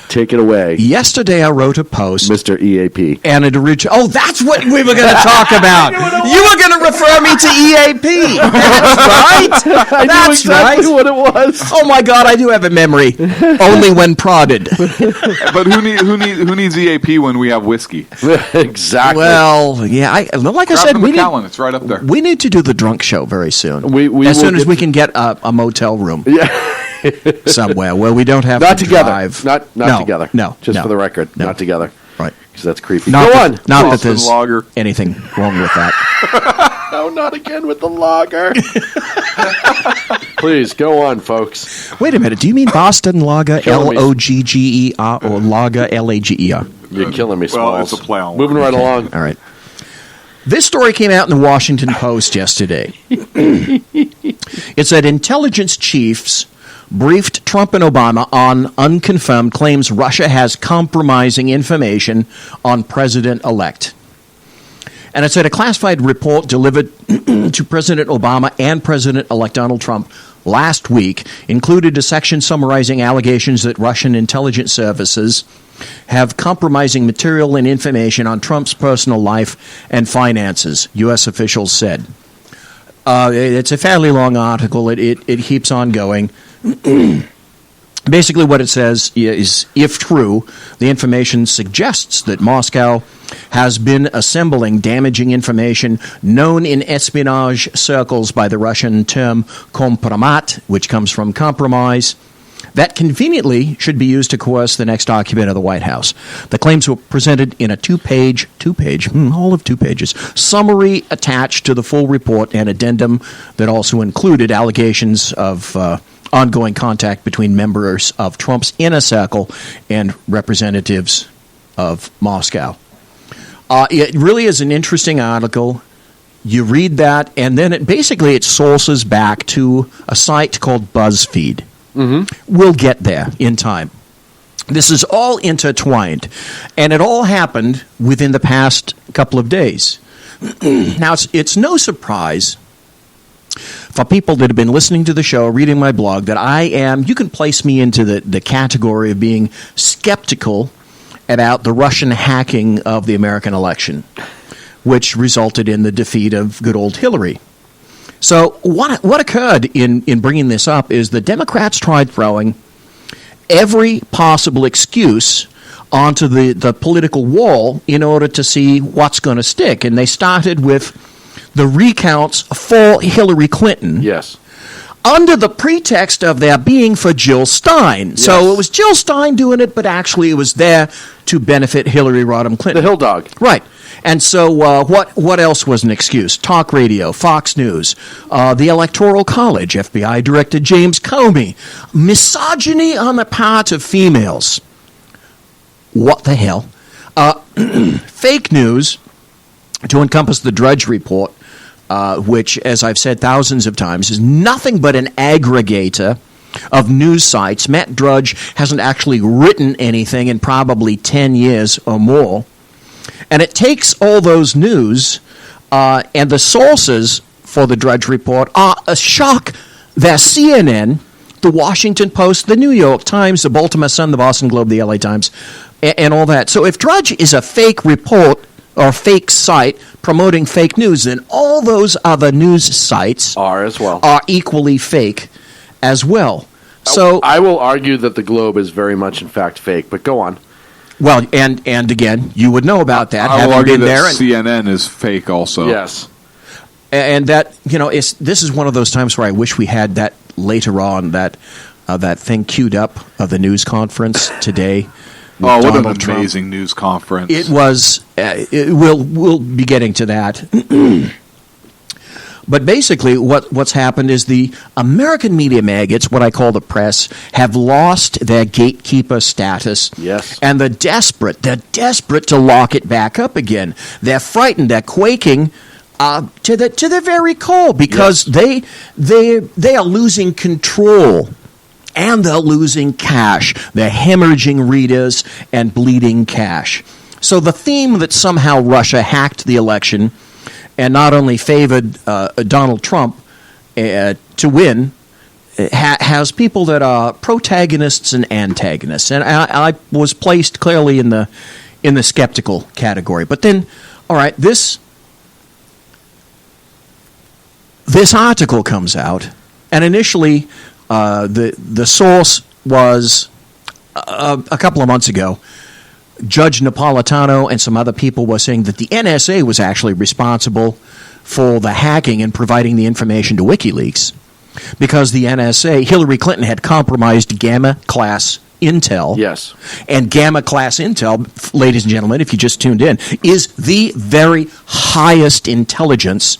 Take it away. Yesterday I wrote a post. Mr. EAP. And it originally... Oh, that's what we were going to talk about. You were going to refer me to EAP. That's right. I knew exactly what it was. Oh, my God, I do have a memory. Only when prodded. But who needs EAP when we have whiskey? Exactly. Well, yeah, like I said... Macallan, it's right up there. We need to do the drunk show very soon. As soon as we can get a motel room. Yeah. Somewhere where we don't have not to together. drive. Not together. No. Just for the record. No. Not together. Right. Because that's creepy. Not Go on. Not that there's anything wrong with that. No, not again with the lager. Please, go on, folks. Wait a minute. Do you mean Boston Lager, Killing me. Logger, or Lager, Lager? You're killing me, Smalls. Well, it's a play on Moving right along. All right. This story came out in the Washington Post yesterday. It said intelligence chiefs briefed Trump and Obama on unconfirmed claims Russia has compromising information on President-elect. And it said a classified report delivered to President Obama and President-elect Donald Trump last week included a section summarizing allegations that Russian intelligence services have compromising material and information on Trump's personal life and finances, U.S. officials said. It's a fairly long article. It keeps on going. Basically what it says is, if true, the information suggests that Moscow has been assembling damaging information known in espionage circles by the Russian term kompromat, which comes from compromise, that conveniently should be used to coerce the next occupant of the White House. The claims were presented in a two-page, all of 2 pages, summary attached to the full report and addendum that also included allegations of ongoing contact between members of Trump's inner circle and representatives of Moscow. It really is an interesting article. You read that, and then it sources back to a site called BuzzFeed. Mm-hmm. We'll get there in time. This is all intertwined, and it all happened within the past couple of days. Now, it's no surprise for people that have been listening to the show, reading my blog, that you can place me into the category of being skeptical about the Russian hacking of the American election, which resulted in the defeat of good old Hillary. So what occurred in bringing this up is the Democrats tried throwing every possible excuse onto the political wall in order to see what's going to stick. And they started with the recounts for Hillary Clinton. Yes. Under the pretext of there being for Jill Stein. Yes. So it was Jill Stein doing it, but actually it was there to benefit Hillary Rodham Clinton. The Hill Dog. Right. And so what else was an excuse? Talk radio, Fox News, the Electoral College, FBI Director James Comey, misogyny on the part of females. What the hell? Fake news to encompass the Drudge Report, which, as I've said thousands of times, is nothing but an aggregator of news sites. Matt Drudge hasn't actually written anything in probably 10 years or more. And it takes all those news, and the sources for the Drudge Report are a shock that CNN, the Washington Post, the New York Times, the Baltimore Sun, the Boston Globe, the LA Times, and all that. So if Drudge is a fake report or fake site promoting fake news, then all those other news sites are as well, are equally fake as well. So I will argue that the Globe is very much in fact fake, but go on. Well, and again, you would know about that, I will having argue been that there. And, CNN is fake also. Yes. And that, this is one of those times where I wish we had that later on, that thing queued up of the news conference today. Oh, what an Donald amazing Trump. news conference. It was, we'll be getting to that. But basically, what's happened is the American media maggots, what I call the press, have lost their gatekeeper status. Yes. And they're desperate to lock it back up again. They're frightened, they're quaking to the very core, because they are losing control. And they're losing cash. They're hemorrhaging readers and bleeding cash. So the theme that somehow Russia hacked the election and not only favored Donald Trump to win has people that are protagonists and antagonists. And I was placed clearly in the skeptical category. But then, all right, this article comes out, and initially the source was a couple of months ago. Judge Napolitano and some other people were saying that the NSA was actually responsible for the hacking and providing the information to WikiLeaks, because the NSA, Hillary Clinton, had compromised Gamma-class intel. Yes. And Gamma-class intel, ladies and gentlemen, if you just tuned in, is the very highest intelligence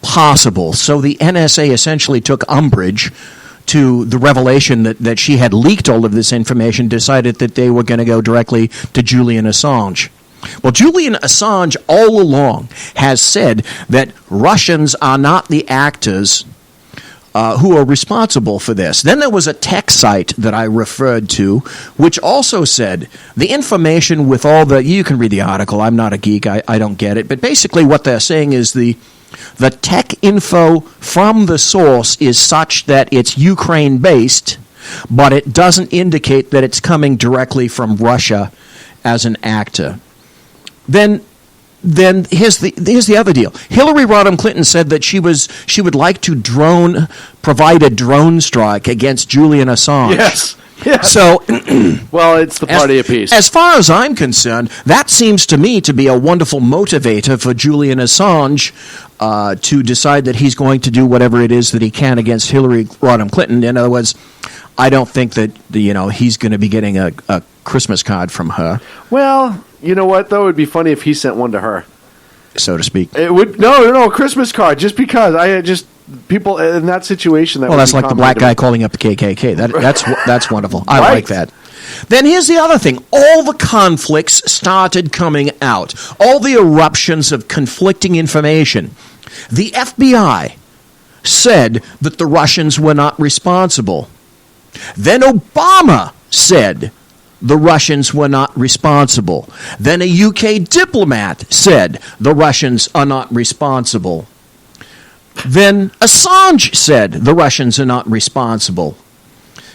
possible. So the NSA essentially took umbrage to the revelation that she had leaked all of this information, decided that they were going to go directly to Julian Assange. Well, Julian Assange all along has said that Russians are not the actors who are responsible for this. Then there was a tech site that I referred to, which also said the information with all the... You can read the article. I'm not a geek. I don't get it. But basically what they're saying is the tech info from the source is such that it's Ukraine-based, but it doesn't indicate that it's coming directly from Russia as an actor. Then here's the other deal. Hillary Rodham Clinton said that she would like to provide a drone strike against Julian Assange. Yes. So, well, it's the party of peace. As far as I'm concerned, that seems to me to be a wonderful motivator for Julian Assange to decide that he's going to do whatever it is that he can against Hillary Rodham Clinton. In other words, I don't think that he's going to be getting a Christmas card from her. Well, you know what, though? It would be funny if he sent one to her, so to speak. It would no Christmas card, just because people in that situation. That's like the black guy calling up the KKK. That's wonderful. I like that. Then here's the other thing. All the conflicts started coming out. All the eruptions of conflicting information. The FBI said that the Russians were not responsible. Then Obama said the Russians were not responsible. Then a UK diplomat said the Russians are not responsible. Then Assange said the Russians are not responsible.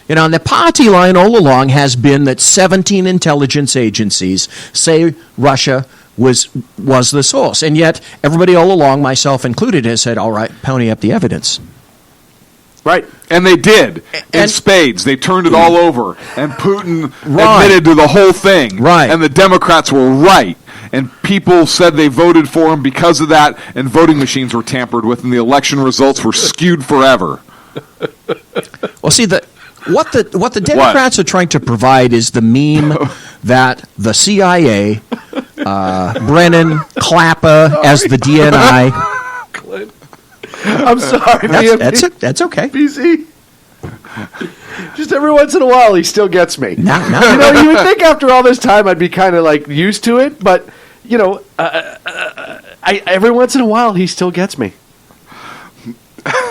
And the party line all along has been that 17 intelligence agencies say Russia was the source. And yet everybody all along, myself included, has said, all right, pony up the evidence. Right. And they did. In spades. They turned it all over. And Putin admitted to the whole thing. Right. And the Democrats were right. And people said they voted for him because of that, and voting machines were tampered with, and the election results were skewed forever. Well, see, what the Democrats are trying to provide is the meme that the CIA, Brennan, Clapper as the DNI. Clint. I'm sorry. That's okay. BZ. Just every once in a while, he still gets me. No. You would think after all this time I'd be kind of like used to it, but every once in a while he still gets me.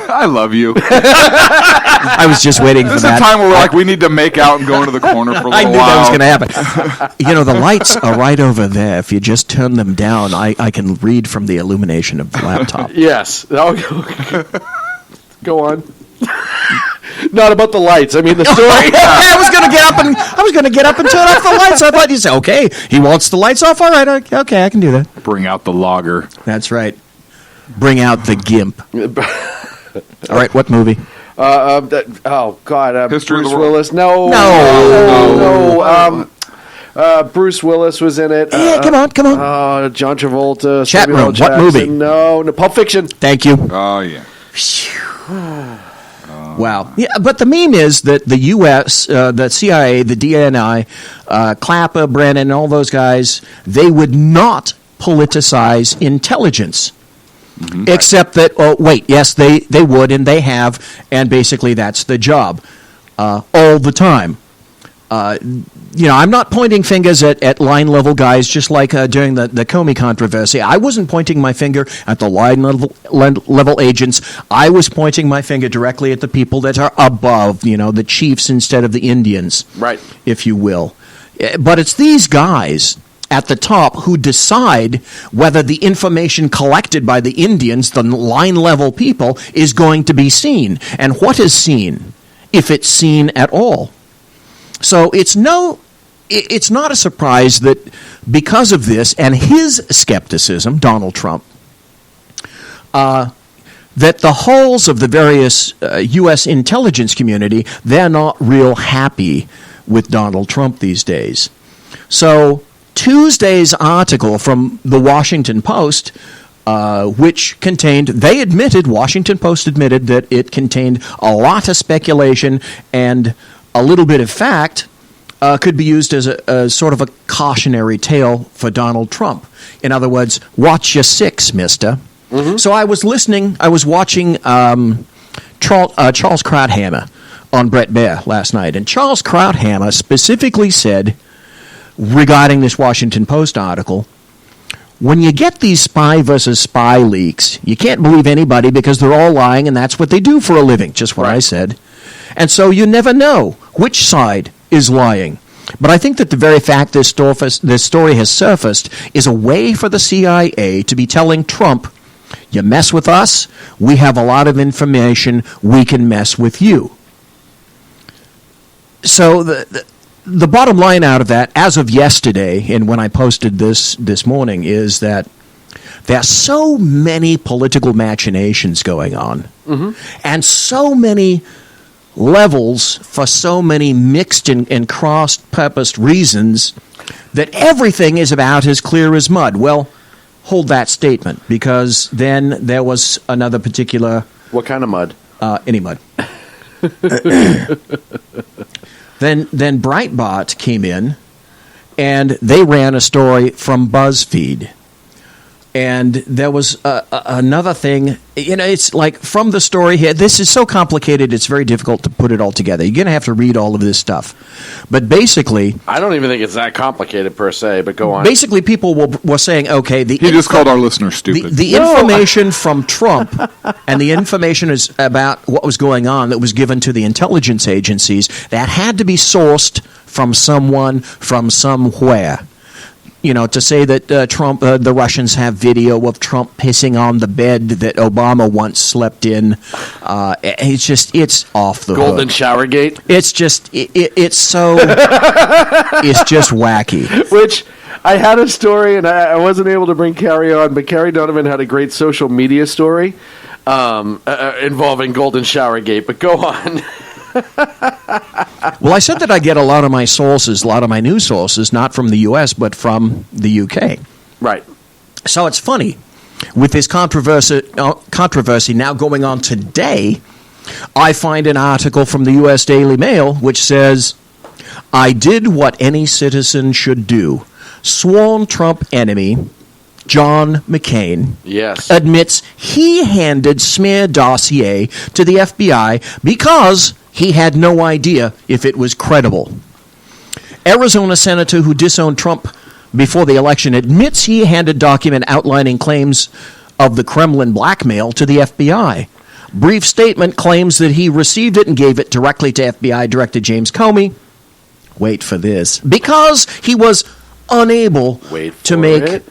I love you. I was just waiting for This is that. a time where we're like, we need to make out and go into the corner for a little while. I knew that was going to happen. You know, the lights are right over there. If you just turn them down, I can read from the illumination of the laptop. Yes. Go on. Not about the lights. I mean the story. I was going to get up and turn off the lights. I thought you'd say, "Okay, he wants the lights off. All right, okay, I can do that." Bring out the logger. That's right. Bring out the gimp. All right, what movie? Oh God, History of Bruce the World. Willis. No. Bruce Willis was in it. Yeah, come on. John Travolta. Chat Samuel room, L. Jackson. what movie? No, Pulp Fiction. Thank you. Oh, yeah. Wow. Yeah, but the meme is that the U.S., the CIA, the DNI, Clapper, Brennan, all those guys, they would not politicize intelligence. Mm-hmm. Except that, yes, they would, and they have, and basically that's the job all the time. I'm not pointing fingers at line-level guys, just like during the Comey controversy. I wasn't pointing my finger at the line-level agents. I was pointing my finger directly at the people that are above, the chiefs instead of the Indians, right, if you will. But it's these guys at the top who decide whether the information collected by the Indians, the line-level people, is going to be seen, and what is seen, if it's seen at all. So it's not a surprise that because of this and his skepticism, Donald Trump, that the holes of the various U.S. intelligence community, they're not real happy with Donald Trump these days. So Tuesday's article from the Washington Post, which contained, Washington Post admitted that it contained a lot of speculation and a little bit of fact, could be used as a sort of a cautionary tale for Donald Trump. In other words, watch your six, mister. Mm-hmm. So I was watching Charles Krauthammer on Bret Baier last night, and Charles Krauthammer specifically said, regarding this Washington Post article, when you get these spy versus spy leaks, you can't believe anybody because they're all lying, and that's what they do for a living, just what I said. And so you never know which side is lying. But I think that the very fact this story has surfaced is a way for the CIA to be telling Trump, you mess with us, we have a lot of information, we can mess with you. So the bottom line out of that, as of yesterday, and when I posted this morning, is that there are so many political machinations going on, and so many levels for so many mixed and cross-purposed reasons that everything is about as clear as mud. Well, hold that statement, because then there was another particular... What kind of mud? Any mud. Then Breitbart came in, and they ran a story from BuzzFeed. And there was another thing, it's like from the story here, this is so complicated, it's very difficult to put it all together. You're going to have to read all of this stuff. But basically... I don't even think it's that complicated per se, but go on. Basically, people were saying, okay... He just called our listeners stupid. The information from Trump and the information is about what was going on that was given to the intelligence agencies, that had to be sourced from someone from somewhere. To say that Trump, the Russians have video of Trump pissing on the bed that Obama once slept in, it's off the hook. Golden Showergate. It's just, it's so, it's just wacky. Which, I had a story, and I wasn't able to bring Carrie on, but Carrie Donovan had a great social media story involving Golden Showergate, but go on. Well, I said that I get a lot of my news sources, not from the U.S., but from the U.K. Right. So it's funny, with this controversy now going on today, I find an article from the U.S. Daily Mail which says, I did what any citizen should do. Sworn Trump enemy John McCain admits he handed smear dossier to the FBI because he had no idea if it was credible. Arizona senator who disowned Trump before the election admits he handed document outlining claims of the Kremlin blackmail to the FBI. brief statement claims that he received it and gave it directly to FBI Director James Comey. Wait for this. Because he was unable to make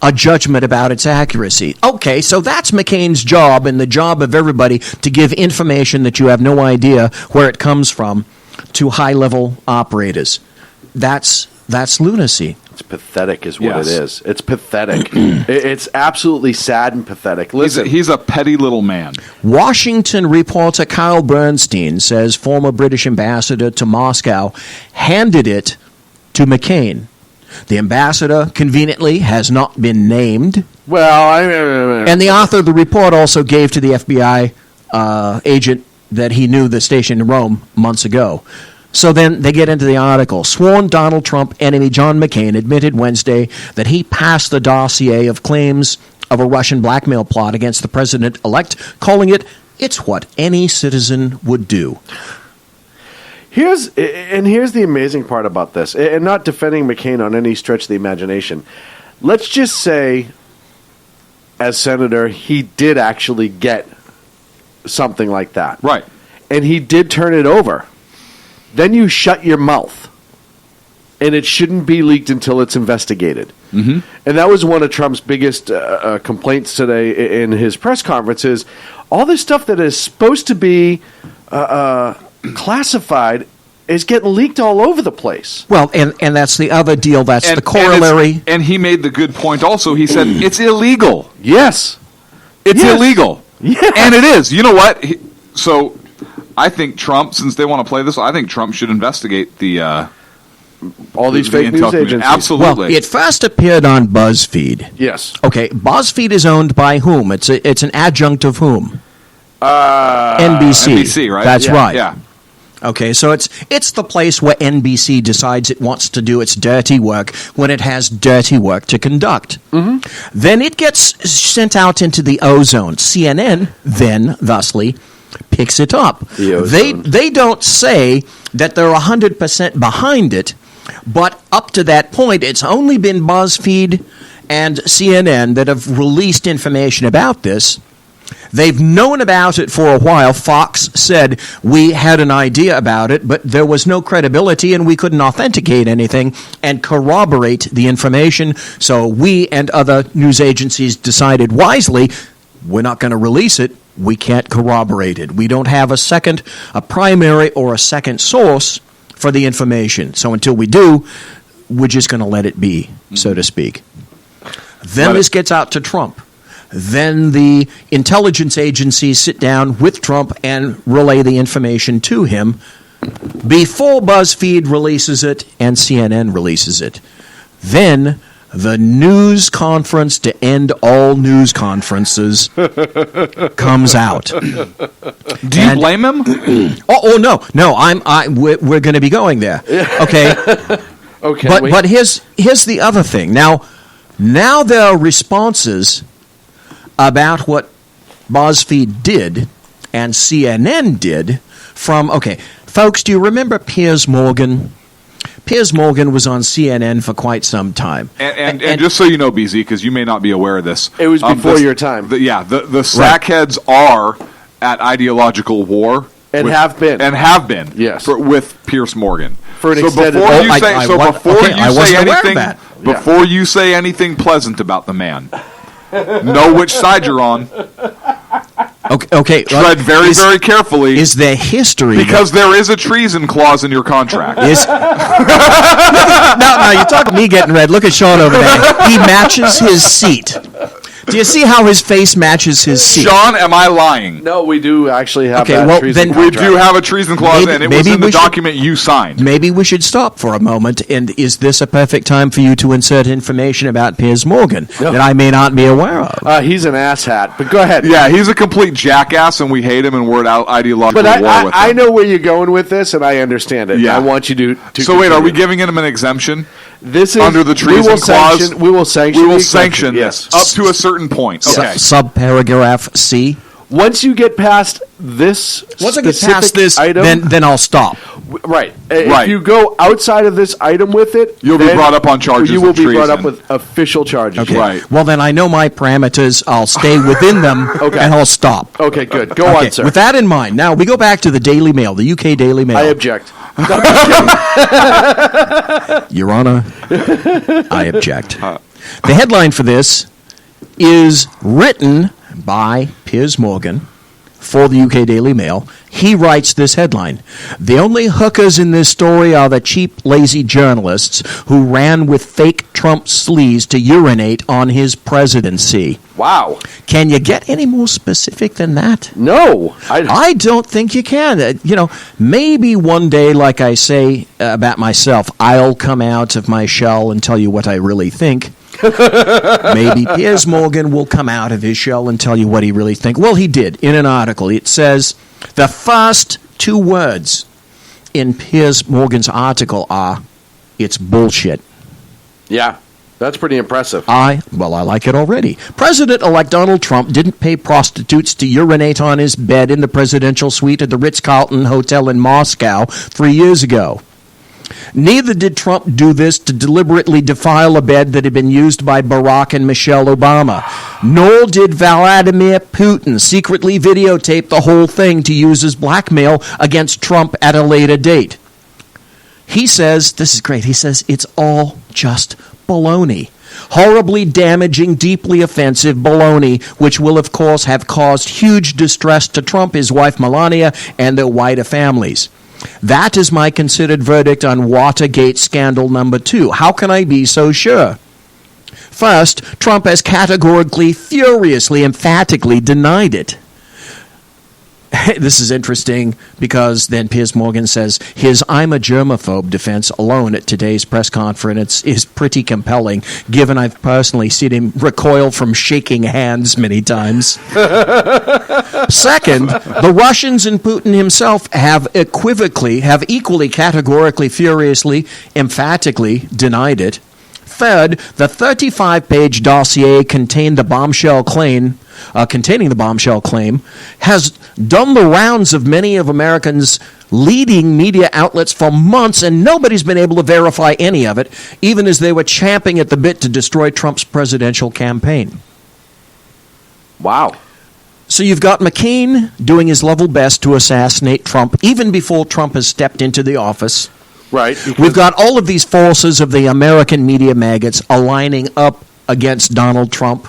a judgment about its accuracy. Okay, so that's McCain's job and the job of everybody to give information that you have no idea where it comes from to high-level operators. That's lunacy. It's pathetic is what it is. It's pathetic. It's absolutely sad and pathetic. Listen, he's a petty little man. Washington reporter Kyle Bernstein says former British ambassador to Moscow handed it to McCain. The ambassador, conveniently, has not been named. Well, and the author of the report also gave to the FBI agent that he knew the station in Rome months ago. So then they get into the article. Sworn Donald Trump enemy John McCain admitted Wednesday that he passed the dossier of claims of a Russian blackmail plot against the president-elect, calling it's what any citizen would do. Here's the amazing part about this, and not defending McCain on any stretch of the imagination. Let's just say, as senator, he did actually get something like that. Right. And he did turn it over. Then you shut your mouth. And it shouldn't be leaked until it's investigated. Mm-hmm. And that was one of Trump's biggest complaints today in his press conference is all this stuff that is supposed to be classified is getting leaked all over the place. Well, and that's the other deal. That's the corollary. And he made the good point also. He said, it's illegal. Yes. It's illegal. Yes. And it is. You know what? So I think Trump, since they want to play this, I think Trump should investigate the... all these fake news agencies. Absolutely. Well, it first appeared on BuzzFeed. Yes. Okay, BuzzFeed is owned by whom? It's an adjunct of whom? NBC. NBC, right? That's right. Yeah. Okay, so it's the place where NBC decides it wants to do its dirty work when it has dirty work to conduct. Mm-hmm. Then it gets sent out into the ozone. CNN then, thusly, picks it up. They don't say that they're 100% behind it, but up to that point, it's only been BuzzFeed and CNN that have released information about this. They've known about it for a while. Fox said we had an idea about it, but there was no credibility and we couldn't authenticate anything and corroborate the information. So we and other news agencies decided wisely, we're not going to release it. We can't corroborate it. We don't have a primary or a second source for the information. So until we do, we're just going to let it be, so to speak. Then this gets out to Trump. Then the intelligence agencies sit down with Trump and relay the information to him before BuzzFeed releases it and CNN releases it. Then the news conference to end all news conferences comes out. Do you blame him? No. We're going to be going there. Okay. Okay. But here's the other thing. Now there are responses about what BuzzFeed did and CNN did from, folks, do you remember Piers Morgan? Piers Morgan was on CNN for quite some time. And just so you know, BZ, because you may not be aware of this. It was before your time. The sackheads are at ideological war. And have been. Yes. With Piers Morgan. For an extended... Before you say anything pleasant about the man, know which side you're on. Okay. Tread very carefully. Is there history? Because there is a treason clause in your contract. Now you're talking me getting red. Look at Shaun over there. He matches his seat. Do you see how his face matches his seat? Shaun, am I lying? No, we do actually have treason contract. We do have a treason clause, and it was in the document you signed. Maybe we should stop for a moment, and is this a perfect time for you to insert information about Piers Morgan that I may not be aware of? He's an asshat, but go ahead. Yeah, he's a complete jackass, and we hate him, and we're at ideological war with him. I know where you're going with this, and I understand it. Yeah. I want you to So wait, are we giving him an exemption? This is under the treason clause. We will sanction. Yes, up to a certain point. Okay. Subparagraph C. Once you get past this Once I get specific past this, item, then I'll stop. Right. Right. If you go outside of this item with it, You'll be then brought up on charges You will of be brought treason. up with official charges. Okay. Right. Well, then I know my parameters. I'll stay within them, Okay. and I'll stop. Okay, good. Go Okay, on, sir. with that in mind, now we go back to the Daily Mail, the UK Daily Mail. I object. Your Honor, I object. The headline for this is written by Piers Morgan for the UK Daily Mail. He writes this headline: "The only hookers in this story are the cheap, lazy journalists who ran with fake Trump sleaze to urinate on his presidency." Wow. Can you get any more specific than that? No. I don't think you can. Maybe one day, like I say about myself, I'll come out of my shell and tell you what I really think. Maybe Piers Morgan will come out of his shell and tell you what he really thinks. Well, he did. In an article, it says the first two words in Piers Morgan's article are, "It's bullshit." Yeah. That's pretty impressive. I like it already. President-elect Donald Trump didn't pay prostitutes to urinate on his bed in the presidential suite at the Ritz-Carlton Hotel in Moscow 3 years ago. Neither did Trump do this to deliberately defile a bed that had been used by Barack and Michelle Obama. Nor did Vladimir Putin secretly videotape the whole thing to use as blackmail against Trump at a later date. He says, this is great, he says it's all just baloney. Horribly damaging, deeply offensive baloney, which will, of course, have caused huge distress to Trump, his wife Melania, and their wider families. That is my considered verdict on Watergate scandal number 2. How can I be so sure? First, Trump has categorically, furiously, emphatically denied it. This is interesting because then Piers Morgan says his "I'm a germaphobe" defense alone at today's press conference is pretty compelling, given I've personally seen him recoil from shaking hands many times. Second, the Russians and Putin himself have equally categorically, furiously, emphatically denied it. Third, the 35-page dossier containing the bombshell claim has done the rounds of many of Americans' leading media outlets for months, and nobody's been able to verify any of it, even as they were champing at the bit to destroy Trump's presidential campaign. Wow. So you've got McCain doing his level best to assassinate Trump, even before Trump has stepped into the office. Right. We've got all of these forces of the American media maggots aligning up against Donald Trump.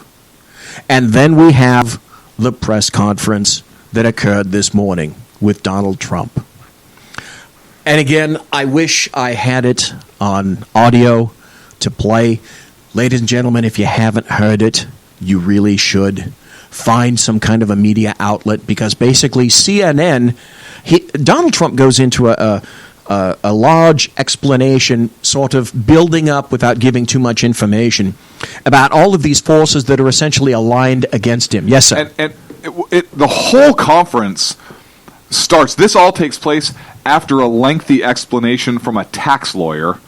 And then we have the press conference that occurred this morning with Donald Trump. And again, I wish I had it on audio to play. Ladies and gentlemen, if you haven't heard it, you really should. Find some kind of a media outlet, because basically CNN, Donald Trump goes into a large explanation, sort of building up without giving too much information, about all of these forces that are essentially aligned against him. Yes, sir. And the whole conference starts, this all takes place after a lengthy explanation from a tax lawyer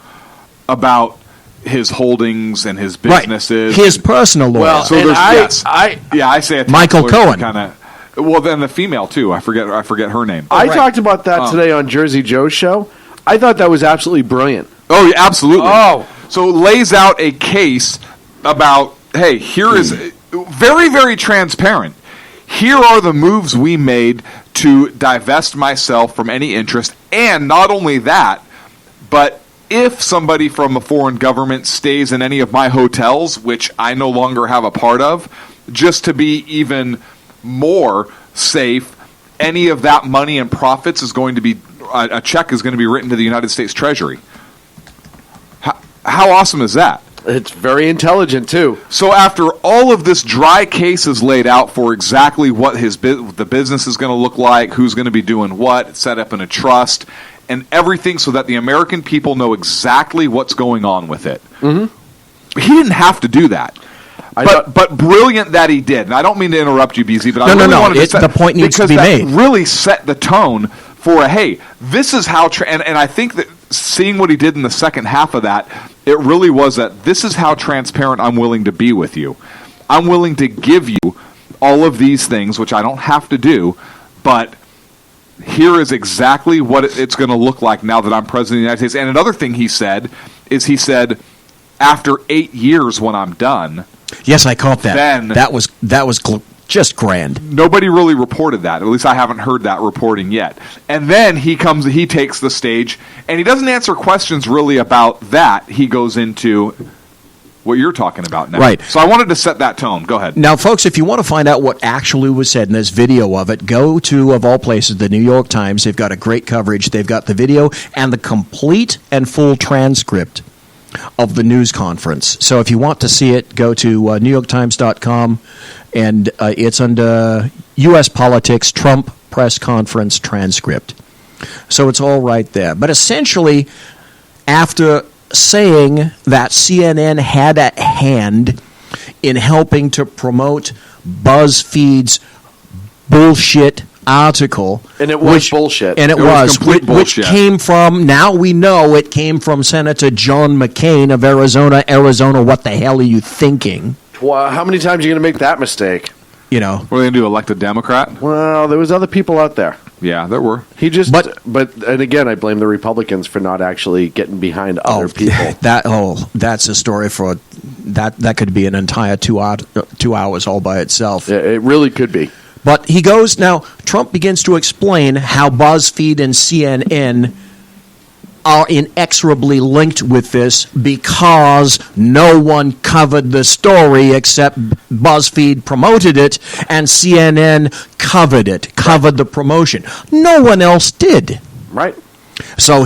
about his holdings and his businesses. Right. His personal lawyer. Well, So and there's, I say a tax Michael lawyer Cohen. Kinda, well, then the female too. I forget her name. I talked about that today on Jersey Joe's show. I thought that was absolutely brilliant. Oh, yeah, absolutely. Oh. So it lays out a case about, hey, here is very, very transparent. Here are the moves we made to divest myself from any interest. And not only that, but if somebody from a foreign government stays in any of my hotels, which I no longer have a part of, just to be even more safe, any of that money and profits is going to be, a check is going to be written to the United States Treasury. How awesome is that? It's very intelligent, too. So after all of this dry case is laid out for exactly what the business is going to look like, who's going to be doing what, it's set up in a trust, and everything so that the American people know exactly what's going on with it. Mm-hmm. He didn't have to do that. But brilliant that he did. And I don't mean to interrupt you, BZ, but I really wanted to say the point needs to be made. Because that really set the tone for hey, this is how and I think that seeing what he did in the second half of that, it really was that this is how transparent I'm willing to be with you. I'm willing to give you all of these things, which I don't have to do, but here is exactly what it's going to look like now that I'm president of the United States. And another thing he said is after 8 years when I'm done. Yes, I caught that. Then that was just grand. Nobody really reported that. At least I haven't heard that reporting yet. And then he takes the stage, and he doesn't answer questions really about that. He goes into what you're talking about now. Right. So I wanted to set that tone. Go ahead. Now, folks, if you want to find out what actually was said in this video of it, go to, of all places, the New York Times. They've got a great coverage. They've got the video and the complete and full transcript of the news conference. So if you want to see it, go to NewYorkTimes.com, and it's under U.S. Politics Trump Press Conference Transcript. So it's all right there. But essentially, after saying that CNN had a hand in helping to promote BuzzFeed's bullshit article. And it was bullshit. And it was complete bullshit. Which came from, now we know it came from Senator John McCain of Arizona. Arizona, what the hell are you thinking? How many times are you going to make that mistake? You know. What are they going to do, elect a Democrat? Well, there was other people out there. Yeah, there were. And again, I blame the Republicans for not actually getting behind other people. That's a story for that could be an entire 2 hours all by itself. Yeah, it really could be. But he goes now. Trump begins to explain how BuzzFeed and CNN are inexorably linked with this because no one covered the story except BuzzFeed promoted it and CNN covered the promotion. No one else did. Right. So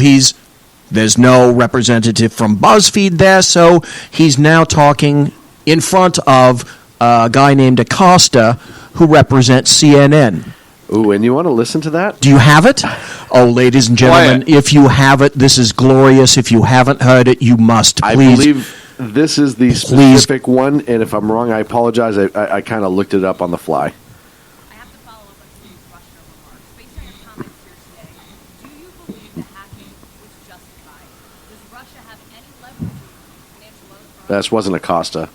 there's no representative from BuzzFeed there, so he's now talking in front of a guy named Acosta who represents CNN. Ooh, and you want to listen to that? Do you have it? Oh, ladies and gentlemen, if you have it, this is glorious. If you haven't heard it, you must. Please. I believe this is the specific one, and if I'm wrong, I apologize. I kind of looked it up on the fly. I have to follow up on Steve's Russia remarks. Based on your comments here today, do you believe the hacking was justified? Does Russia have any leverage in financial loans? This wasn't Acosta.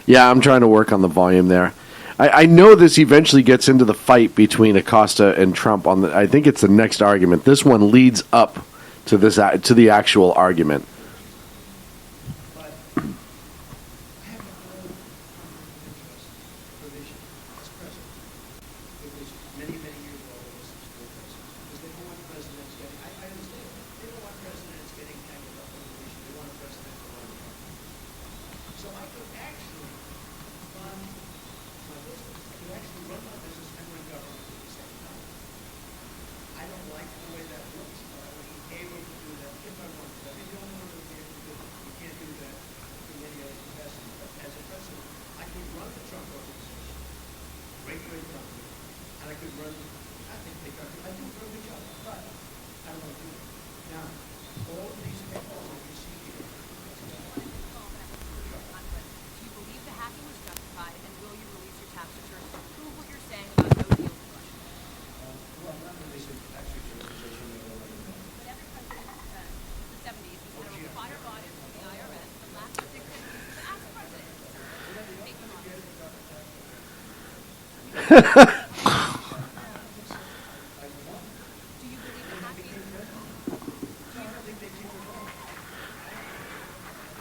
Yeah, I'm trying to work on the volume there. I know this eventually gets into the fight between Acosta and Trump on I think it's the next argument. This one leads up to the actual argument.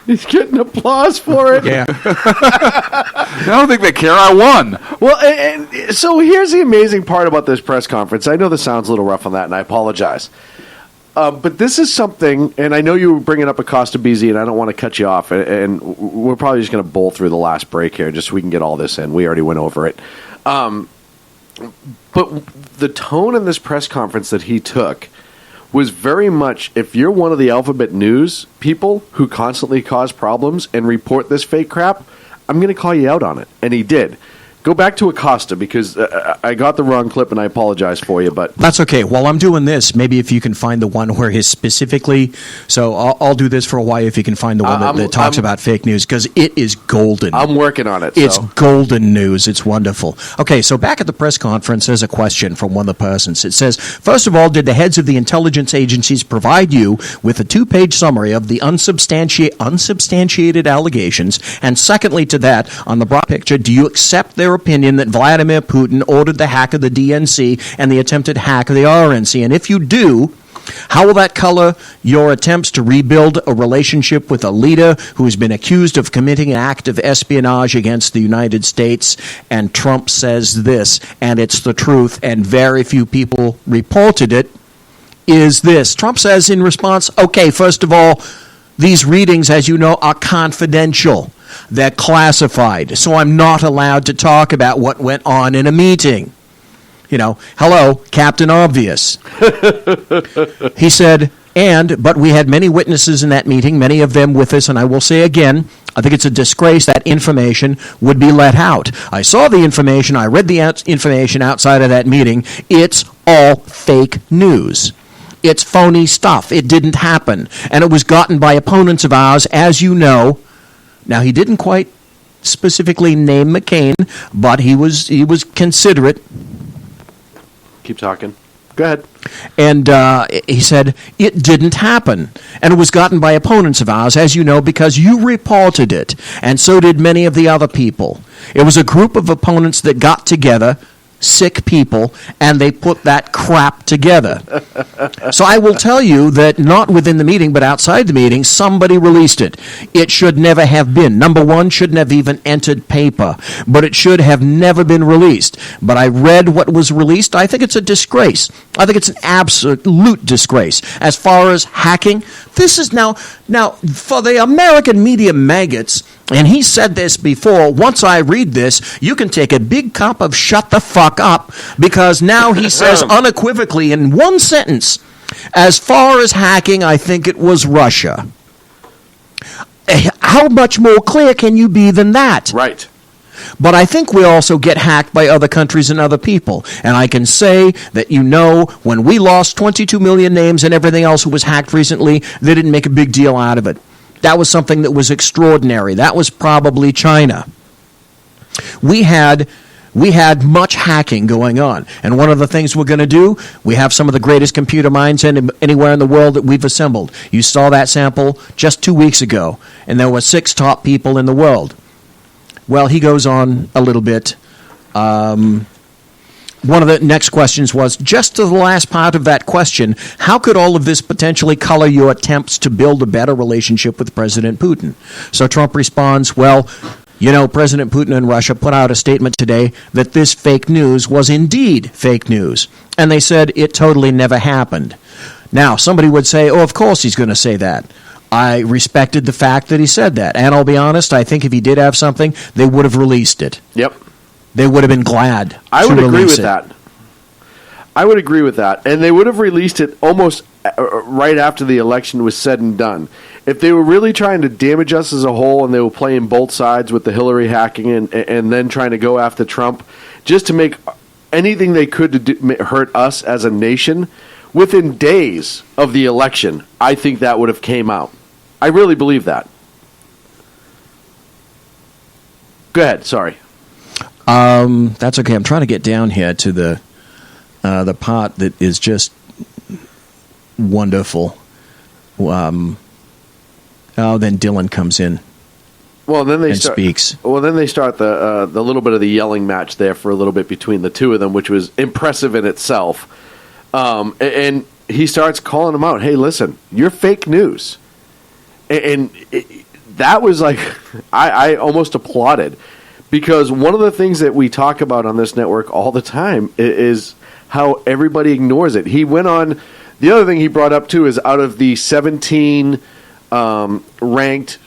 He's getting applause for it. Yeah. I don't think they care. I won. Well, and so here's the amazing part about this press conference. I know this sounds a little rough on that, and I apologize. But this is something, and I know you were bringing up Acosta BZ, and I don't want to cut you off, and we're probably just going to bowl through the last break here just so we can get all this in. We already went over it. But the tone in this press conference that he took was very much, if you're one of the Alphabet News people who constantly cause problems and report this fake crap, I'm going to call you out on it. And he did. Go back to Acosta, because I got the wrong clip, and I apologize for you. But that's okay. While I'm doing this, maybe if you can find the one where he's specifically... So I'll do this for a while if you can find the one that talks about fake news, because it is golden. I'm working on it. It's golden news. It's wonderful. Okay, so back at the press conference, there's a question from one of the persons. It says, first of all, did the heads of the intelligence agencies provide you with a 2-page summary of the unsubstantiated allegations? And secondly to that, on the broad picture, do you accept their opinion that Vladimir Putin ordered the hack of the DNC and the attempted hack of the RNC? And if you do, how will that color your attempts to rebuild a relationship with a leader who has been accused of committing an act of espionage against the United States? And Trump says this, and it's the truth, and very few people reported it, is this. Trump says in response, okay, first of all, these readings, as you know, are confidential. They're classified, so I'm not allowed to talk about what went on in a meeting. You know, hello, Captain Obvious. He said, but we had many witnesses in that meeting, many of them with us, and I will say again, I think it's a disgrace that information would be let out. I saw the information, I read the information outside of that meeting. It's all fake news. It's phony stuff. It didn't happen. And it was gotten by opponents of ours, as you know. Now, he didn't quite specifically name McCain, but he was considerate. Keep talking. Go ahead. And he said, it didn't happen. And it was gotten by opponents of ours, as you know, because you reported it. And so did many of the other people. It was a group of opponents that got together, sick people, and they put that crap together. So I will tell you that not within the meeting, but outside the meeting, somebody released it. It should never have been. Number one, shouldn't have even entered paper, but it should have never been released. But I read what was released. I think it's a disgrace. I think it's an absolute disgrace. As far as hacking, this is now for the American media maggots, and he said this before, once I read this, you can take a big cup of shut the fuck up, because now he says unequivocally in one sentence, as far as hacking, I think it was Russia. How much more clear can you be than that? Right. But I think we also get hacked by other countries and other people. And I can say that, you know, when we lost 22 million names and everything else who was hacked recently, they didn't make a big deal out of it. That was something that was extraordinary. That was probably China. We had much hacking going on. And one of the things we're going to do, we have some of the greatest computer minds anywhere in the world that we've assembled. You saw that sample just 2 weeks ago, and there were 6 top people in the world. Well, he goes on a little bit. One of the next questions was, just to the last part of that question, how could all of this potentially color your attempts to build a better relationship with President Putin? So Trump responds, well, you know, President Putin and Russia put out a statement today that this fake news was indeed fake news. And they said it totally never happened. Now, somebody would say, oh, of course he's going to say that. I respected the fact that he said that. And I'll be honest, I think if he did have something, they would have released it. Yep. They would have been glad. I would agree with that. I would agree with that. And they would have released it almost right after the election was said and done. If they were really trying to damage us as a whole and they were playing both sides with the Hillary hacking and then trying to go after Trump, just to make anything they could to hurt us as a nation, within days of the election, I think that would have came out. I really believe that. Go ahead, sorry. That's okay. I'm trying to get down here to the part that is just wonderful. Then Dylan comes in. Well, then they start, speaks. Well, then they start the little bit of the yelling match there for a little bit between the two of them, which was impressive in itself. And he starts calling them out. Hey, listen, you're fake news, and that was like I almost applauded, because one of the things that we talk about on this network all the time is how everybody ignores it. He went on. The other thing he brought up too is out of the 17 ranked.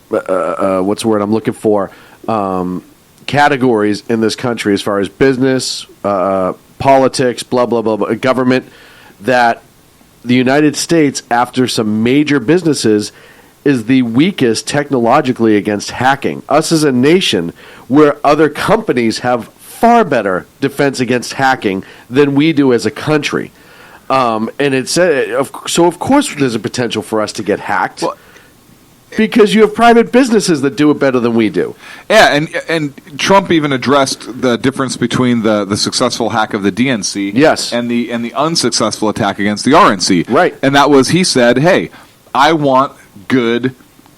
What's the word I'm looking for? Categories in this country as far as business, politics, blah, blah, blah, blah, government, that the United States, after some major businesses, is the weakest technologically against hacking. Us as a nation, where other companies have far better defense against hacking than we do as a country. And it said, so of course there's a potential for us to get hacked. Well, because you have private businesses that do it better than we do. Yeah, and Trump even addressed the difference between the successful hack of the DNC, yes, and the unsuccessful attack against the RNC. Right. And that was, he said, hey, I want good,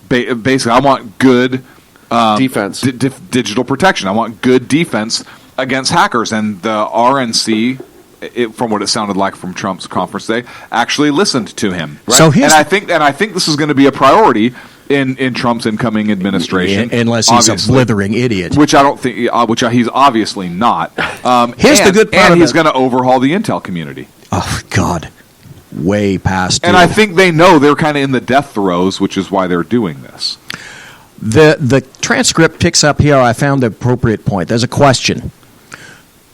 basically, I want good defense, digital protection. I want good defense against hackers. And the RNC, from what it sounded like from Trump's conference day, actually listened to him. Right? So I think this is going to be a priority in Trump's incoming administration, unless he's a blithering idiot, which I don't think, he's obviously not. Here's the good part, and he's going to overhaul the intel community. Oh God, way past. And I think they know they're kind of in the death throes, which is why they're doing this. The transcript picks up here. I found the appropriate point. There's a question.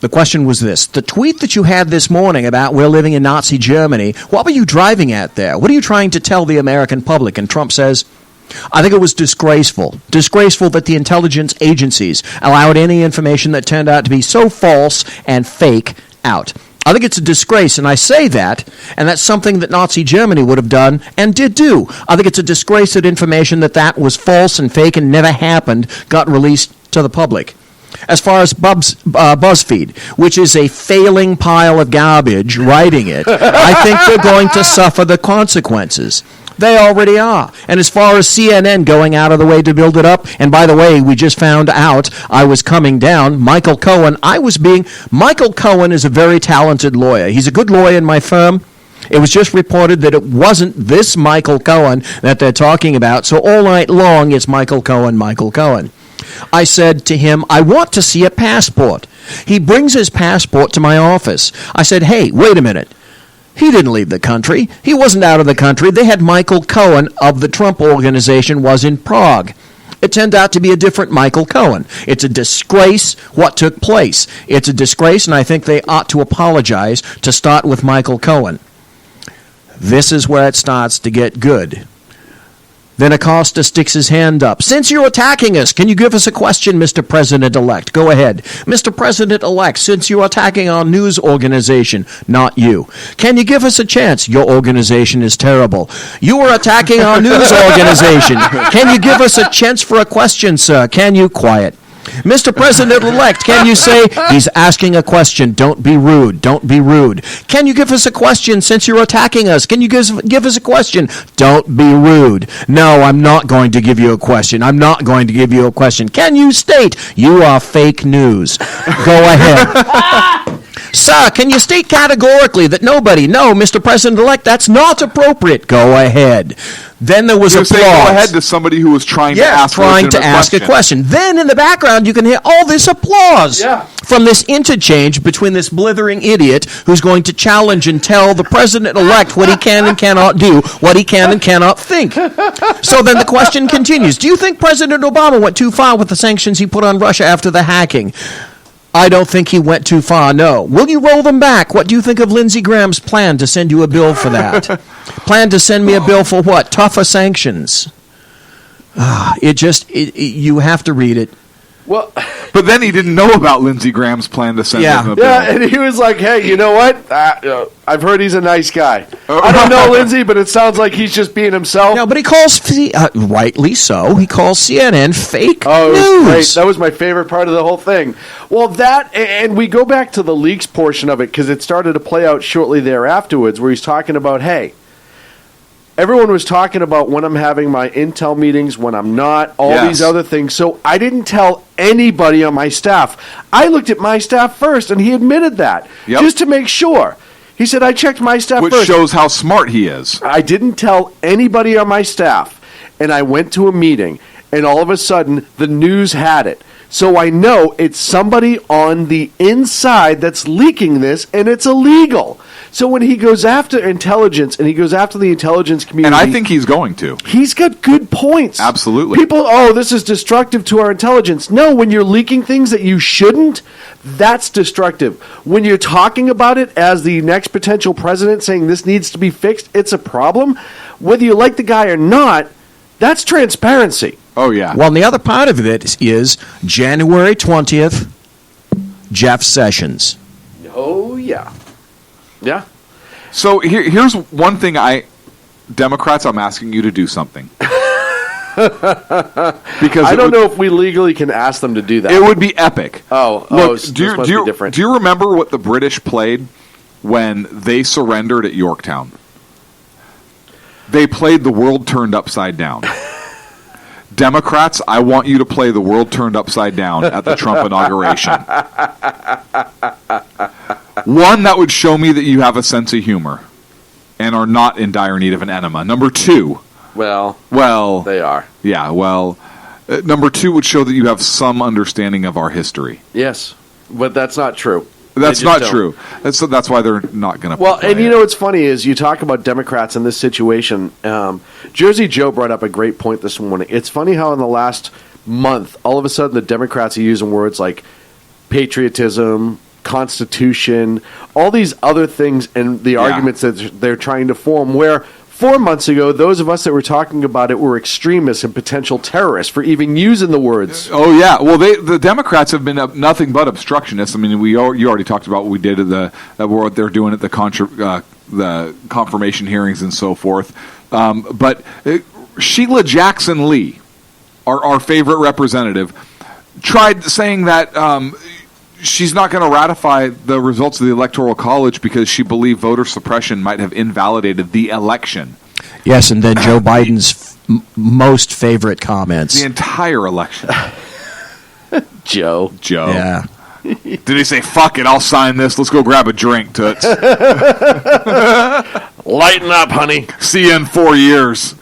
The question was this: the tweet that you had this morning about we're living in Nazi Germany, what were you driving at there? What are you trying to tell the American public? And Trump says, I think it was disgraceful. Disgraceful that the intelligence agencies allowed any information that turned out to be so false and fake out. I think it's a disgrace, and I say that, and that's something that Nazi Germany would have done and did do. I think it's a disgrace that information that was false and fake and never happened got released to the public. As far as BuzzFeed, which is a failing pile of garbage writing it, I think they're going to suffer the consequences. They already are. And as far as CNN going out of the way to build it up, and by the way, we just found out I was coming down, Michael Cohen is a very talented lawyer. He's a good lawyer in my firm. It was just reported that it wasn't this Michael Cohen that they're talking about, so all night long it's Michael Cohen, Michael Cohen. I said to him, I want to see a passport. He brings his passport to my office. I said, hey, wait a minute. He didn't leave the country. He wasn't out of the country. They had Michael Cohen of the Trump Organization was in Prague. It turned out to be a different Michael Cohen. It's a disgrace what took place. It's a disgrace, and I think they ought to apologize to start with Michael Cohen. This is where it starts to get good. Then Acosta sticks his hand up. Since you're attacking us, can you give us a question, Mr. President-elect? Go ahead. Mr. President-elect, since you're attacking our news organization, not you, can you give us a chance? Your organization is terrible. You are attacking our news organization. Can you give us a chance for a question, sir? Can you? Quiet. Mr. President-elect, can you say, he's asking a question, don't be rude, don't be rude. Can you give us a question since you're attacking us? Can you give us a question? Don't be rude. No, I'm not going to give you a question. I'm not going to give you a question. Can you state, you are fake news? Go ahead. Sir, can you state categorically that nobody, no, Mr. President-elect, that's not appropriate. Go ahead. Then there was applause. Go ahead to somebody who was trying to ask a question. Then in the background you can hear all this applause from this interchange between this blithering idiot who's going to challenge and tell the President-elect what he can and cannot do, what he can and cannot think. So then the question continues. Do you think President Obama went too far with the sanctions he put on Russia after the hacking? I don't think he went too far, no. Will you roll them back? What do you think of Lindsey Graham's plan to send you a bill for that? Plan to send me a bill for what? Tougher sanctions. You have to read it. Well, but then he didn't know about Lindsey Graham's plan to send him a bill. Yeah, and he was like, hey, you know what? I've heard he's a nice guy. I don't know Lindsey, but it sounds like he's just being himself. No, but he calls, rightly so, he calls CNN fake news. Great. That was my favorite part of the whole thing. Well, that, and we go back to the leaks portion of it, because it started to play out shortly there afterwards, where he's talking about, hey, everyone was talking about when I'm having my intel meetings, when I'm not, all Yes. these other things. So I didn't tell anybody on my staff. I looked at my staff first, and he admitted that, just to make sure. He said, I checked my staff Which first. shows how smart he is. I didn't tell anybody on my staff, and I went to a meeting, and all of a sudden, the news had it. So I know it's somebody on the inside that's leaking this, and it's illegal. So when he goes after intelligence, and he goes after the intelligence community... And I think he's going to. He's got good points. Absolutely. People, this is destructive to our intelligence. No, when you're leaking things that you shouldn't, that's destructive. When you're talking about it as the next potential president saying this needs to be fixed, it's a problem. Whether you like the guy or not, that's transparency. Oh, yeah. Well, and the other part of it is January 20th, Jeff Sessions. Oh, yeah. Yeah. So here's one thing Democrats, I'm asking you to do something. Because I don't know if we legally can ask them to do that. It would be epic. Look, this must be different. Do you remember what the British played when they surrendered at Yorktown? They played The World Turned Upside Down. Democrats, I want you to play The World Turned Upside Down at the Trump inauguration. One, that would show me that you have a sense of humor and are not in dire need of an enema. Number two... Well, they are. Yeah, number two would show that you have some understanding of our history. Yes, but that's not true. That's not true. That's why they're not going to. Well, and you know what's funny is you talk about Democrats in this situation. Jersey Joe brought up a great point this morning. It's funny how in the last month, all of a sudden, the Democrats are using words like patriotism, Constitution, all these other things, and the arguments that they're trying to form. Where 4 months ago, those of us that were talking about it were extremists and potential terrorists for even using the words. Oh yeah, well the Democrats have been nothing but obstructionists. I mean, you already talked about what we did at what they're doing at the confirmation hearings and so forth. But Sheila Jackson Lee, our favorite representative, tried saying that. She's not going to ratify the results of the Electoral College because she believed voter suppression might have invalidated the election. Yes, and then Joe Biden's most favorite comments. The entire election. Joe. Yeah. Did he say, fuck it, I'll sign this, let's go grab a drink, toots. Lighten up, honey. See you in 4 years.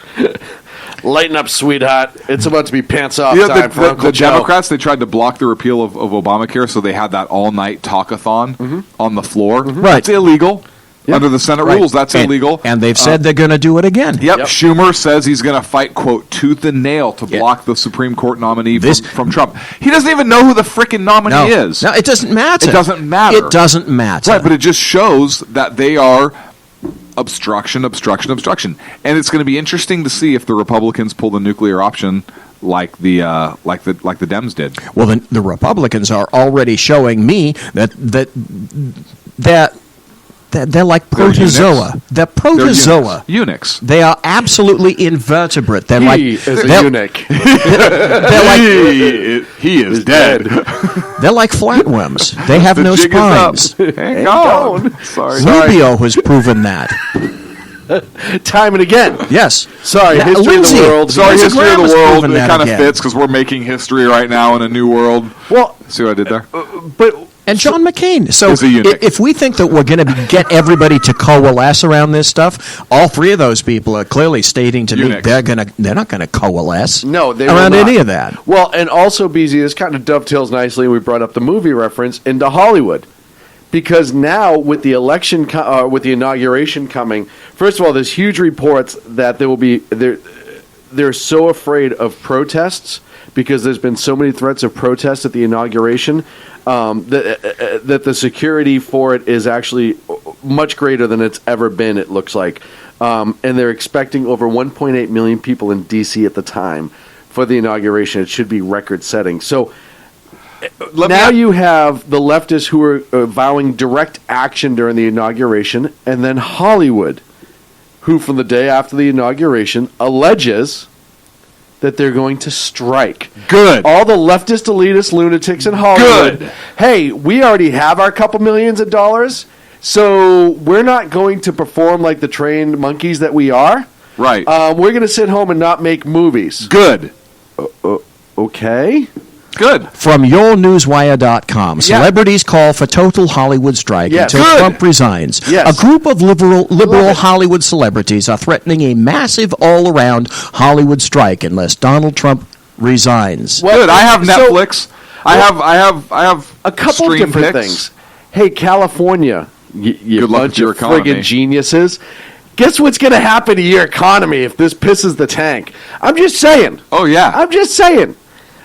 Lighten up, sweetheart. It's about to be pants off time for Uncle the Joe. Democrats, they tried to block the repeal of Obamacare, so they had that all-night talkathon on the floor. Right. It's illegal. Under the Senate rules, that's illegal. And they've said they're going to do it again. Yep. Schumer says he's going to fight, quote, tooth and nail to block the Supreme Court nominee from Trump. He doesn't even know who the frickin' nominee is. No, it doesn't matter. It doesn't matter. It doesn't matter. Right, but it just shows that they are obstruction. And it's going to be interesting to see if the Republicans pull the nuclear option like the Dems did. Well, the Republicans are already showing me that they're like protozoa. They're protozoa. Eunuchs. They are absolutely invertebrate. They're He is a eunuch. He is dead. They're like flatworms. They have no jig is up. spines. Hang on. Sorry. Rubio has proven that. Time and again. Yes. Sorry, Now, history Lindsay, of the world. Sorry, Lindsey history of Graham the has world. proven It that kind of again. fits because we're making history right now in a new world. Well, see what I did there? And John McCain. So Is a eunuch. if we think that we're going to get everybody to coalesce around this stuff, all three of those people are clearly stating to Eunuchs. me they're not going to coalesce No, they around will not. any of that. Well, and also, BZ, this kind of dovetails nicely. We brought up the movie reference into Hollywood. Because now, with the election, with the inauguration coming, first of all, there's huge reports that there will be they're so afraid of protests because there's been so many threats of protests at the inauguration that the security for it is actually much greater than it's ever been. It looks like, and they're expecting over 1.8 million people in D.C. at the time for the inauguration. It should be record-setting. So. Now you have the leftists who are vowing direct action during the inauguration, and then Hollywood, who from the day after the inauguration alleges that they're going to strike. Good. All the leftist elitist lunatics in Hollywood. Good. Hey, we already have our couple millions of dollars, so we're not going to perform like the trained monkeys that we are. Right. We're going to sit home and not make movies. Good. Okay. Good. From yournewswire.com, celebrities call for total Hollywood strike until Good. Trump resigns. Yes. A group of liberal Hollywood celebrities are threatening a massive all-around Hollywood strike unless Donald Trump resigns. Good. I have Netflix. I have a couple of stream different picks. things. Hey, California, you Good luck bunch with your of economy. friggin' geniuses. Guess what's going to happen to your economy if this pisses the tank? I'm just saying. Oh, yeah. I'm just saying.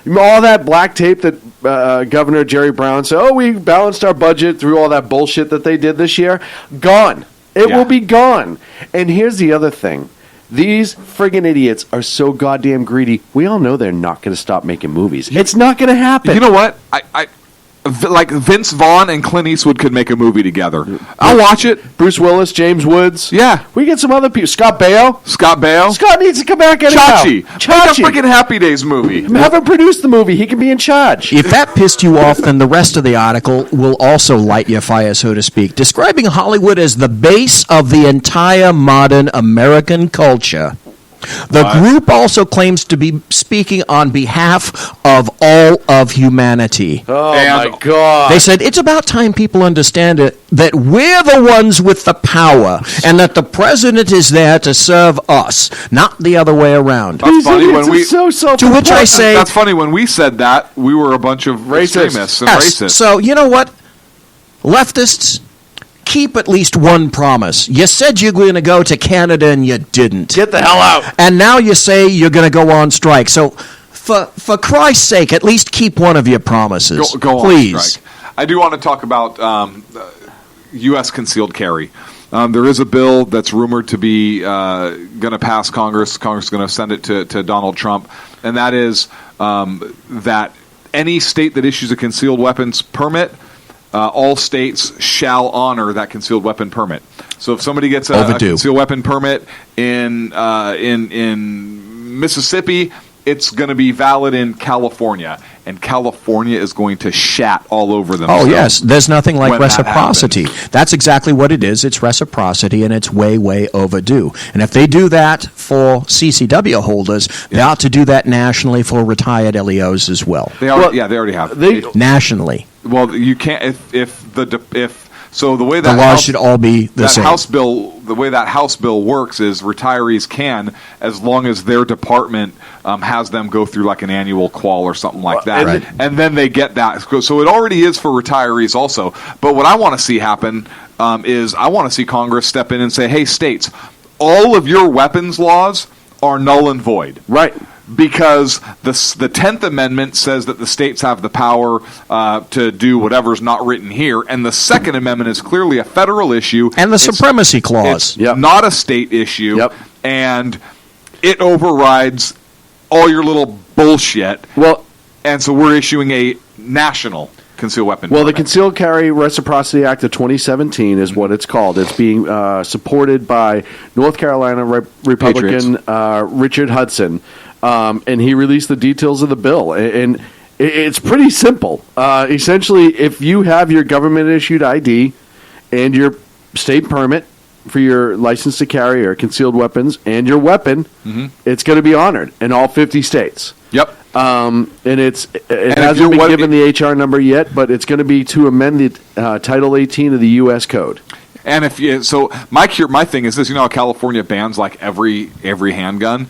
All that black tape that Governor Jerry Brown said, we balanced our budget through all that bullshit that they did this year. Gone. It will be gone. And here's the other thing. These friggin' idiots are so goddamn greedy. We all know they're not going to stop making movies. It's not going to happen. You know what? Like Vince Vaughn and Clint Eastwood could make a movie together. I'll watch it. Bruce Willis, James Woods. Yeah. We get some other people. Scott Baio. Scott needs to come back anyhow. Chachi. Make a freaking Happy Days movie. Have him produce the movie. He can be in charge. If that pissed you off, then the rest of the article will also light your fire, so to speak, describing Hollywood as the base of the entire modern American culture. The group also claims to be speaking on behalf of all of humanity. Oh, my God. They said, it's about time people understand it, that we're the ones with the power, and that the president is there to serve us, not the other way around. That's funny when we. To which I say, that's funny when we said that we were a bunch of extremists and racists. So you know what, leftists, keep at least one promise. You said you were going to go to Canada and you didn't. Get the hell out. And now you say you're going to go on strike. So for Christ's sake, at least keep one of your promises. Go please. on strike. I do want to talk about U.S. concealed carry. There is a bill that's rumored to be going to pass Congress. Congress is going to send it to Donald Trump, and that is that any state that issues a concealed weapons permit, all states shall honor that concealed weapon permit. So if somebody gets a concealed weapon permit in Mississippi, it's going to be valid in California, and California is going to shat all over them. Oh, yes. There's nothing like reciprocity. That's exactly what it is. It's reciprocity, and it's way, way overdue. And if they do that for CCW holders, they ought to do that nationally for retired LEOs as well. They already have. Nationally. Well, you can't so the way the laws should all be the same. The way that House bill works is retirees can, as long as their department has them go through like an annual qual or something like that, and then they get that. So it already is for retirees also. But what I want to see happen is I want to see Congress step in and say, "Hey, states, all of your weapons laws are null and void." Right. Because the 10th Amendment says that the states have the power to do whatever's not written here, and the Second Amendment is clearly a federal issue. And the Supremacy Clause. It's not a state issue, and it overrides all your little bullshit. Well, and so we're issuing a national concealed weapon Well, permit. the Concealed Carry Reciprocity Act of 2017 is what it's called. It's being supported by North Carolina Republican Richard Hudson. And he released the details of the bill. And it's pretty simple. Essentially, if you have your government-issued ID and your state permit for your license to carry or concealed weapons and your weapon, it's going to be honored in all 50 states. Yep. And it hasn't been given the HR number yet, but it's going to be to amend the Title 18 of the U.S. Code. And my thing is this: how California bans like every handgun.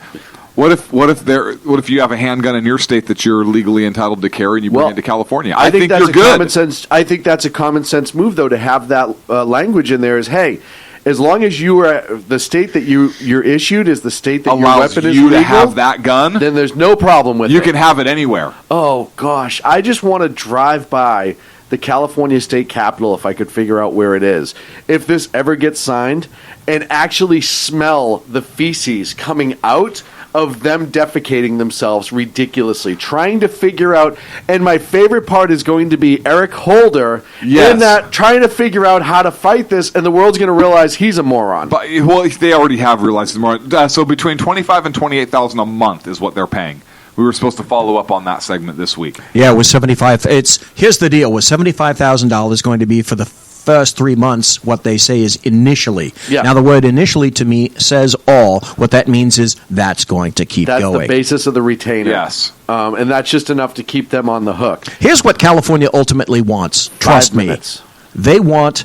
What if you have a handgun in your state that you're legally entitled to carry and you bring it to California? I think that's you're good. Common sense. I think that's a common sense move, though, to have that language in there. Is hey, as long as you are the state that you're issued is the state that allows your weapon is you legal, to have that gun, then there's no problem with it. You can have it anywhere. Oh gosh, I just want to drive by the California State Capitol if I could figure out where it is. If this ever gets signed, and actually smell the feces coming out of them defecating themselves ridiculously, trying to figure out, and my favorite part is going to be Eric Holder in that trying to figure out how to fight this, and the world's going to realize he's a moron. But they already have realized he's a moron. So between $25,000 and $28,000 a month is what they're paying. We were supposed to follow up on that segment this week. Yeah, it was $75,000. Here's the deal: was $75,000 going to be for the first 3 months, what they say is initially. Yeah. Now, the word initially to me says all. What that means is that's going to keep That's going. the basis of the retainer. Yes. And that's just enough to keep them on the hook. Here's what California ultimately wants. Trust 5 me. minutes. They want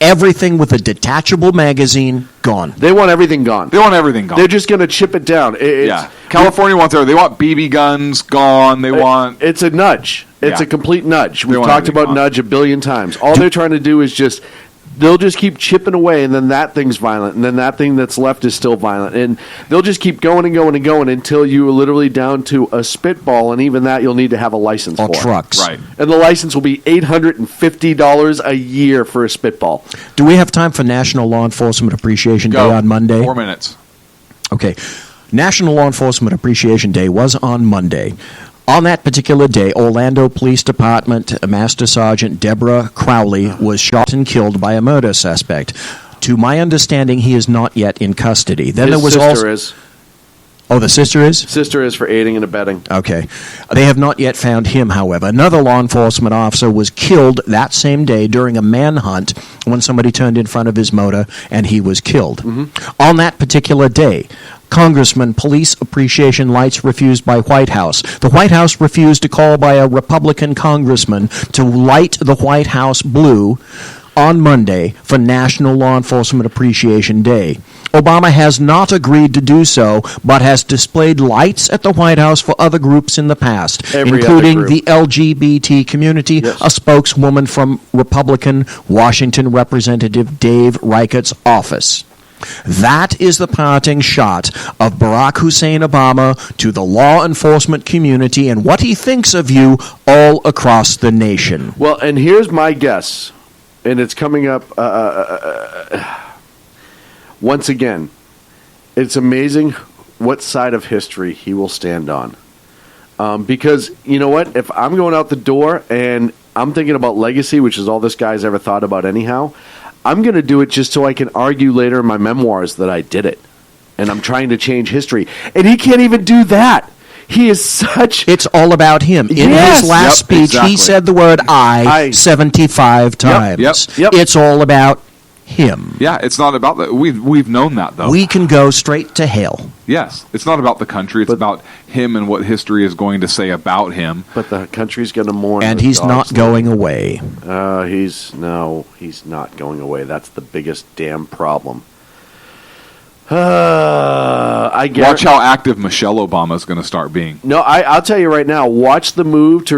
everything with a detachable magazine gone. They want everything gone. They want everything gone. They're just going to chip it down. Yeah. California wants everything. They want BB guns gone. They want... It's a nudge. It's Yeah. a complete nudge. They We've want talked everything about gone. nudge a billion times. All they're trying to do is just... They'll just keep chipping away, and then that thing's violent, and then that thing that's left is still violent. And they'll just keep going and going and going until you are literally down to a spitball, and even that you'll need to have a license Or for. trucks. Right. And the license will be $850 a year for a spitball. Do we have time for National Law Enforcement Appreciation Go. Day on Monday? 4 minutes. Okay. National Law Enforcement Appreciation Day was on Monday. On that particular day, Orlando Police Department Master Sergeant Deborah Crowley was shot and killed by a murder suspect. To my understanding, he is not yet in custody. Then His there was sister also is. Oh, the sister is? Sister is for aiding and abetting. Okay. They have not yet found him, however. Another law enforcement officer was killed that same day during a manhunt when somebody turned in front of his motor and he was killed. On that particular day, Congressman, police appreciation lights refused by White House. The White House refused a call by a Republican congressman to light the White House blue on Monday for National Law Enforcement Appreciation Day. Obama has not agreed to do so, but has displayed lights at the White House for other groups in the past, Every including other the LGBT community. Yes. A spokeswoman from Republican Washington Representative Dave Reichert's office. That is the parting shot of Barack Hussein Obama to the law enforcement community and what he thinks of you all across the nation. Well, and here's my guess, and it's coming up once again. It's amazing what side of history he will stand on. Because, you know what? If I'm going out the door and I'm thinking about legacy, which is all this guy's ever thought about anyhow, I'm going to do it just so I can argue later in my memoirs that I did it. And I'm trying to change history. And he can't even do that. He is such... It's all about him. In Yes! his last Yep, speech, exactly. he said the word I 75 times. yep. It's all about him. Yeah, it's not about that. We've known that, though. We can go straight to hell. Yes. It's not about the country. It's about him and what history is going to say about him. But the country's going to mourn. And the he's not dogs. going away. He's not going away. That's the biggest damn problem. I guess. Watch how active Michelle Obama is going to start being. No, I'll tell you right now. Watch the move to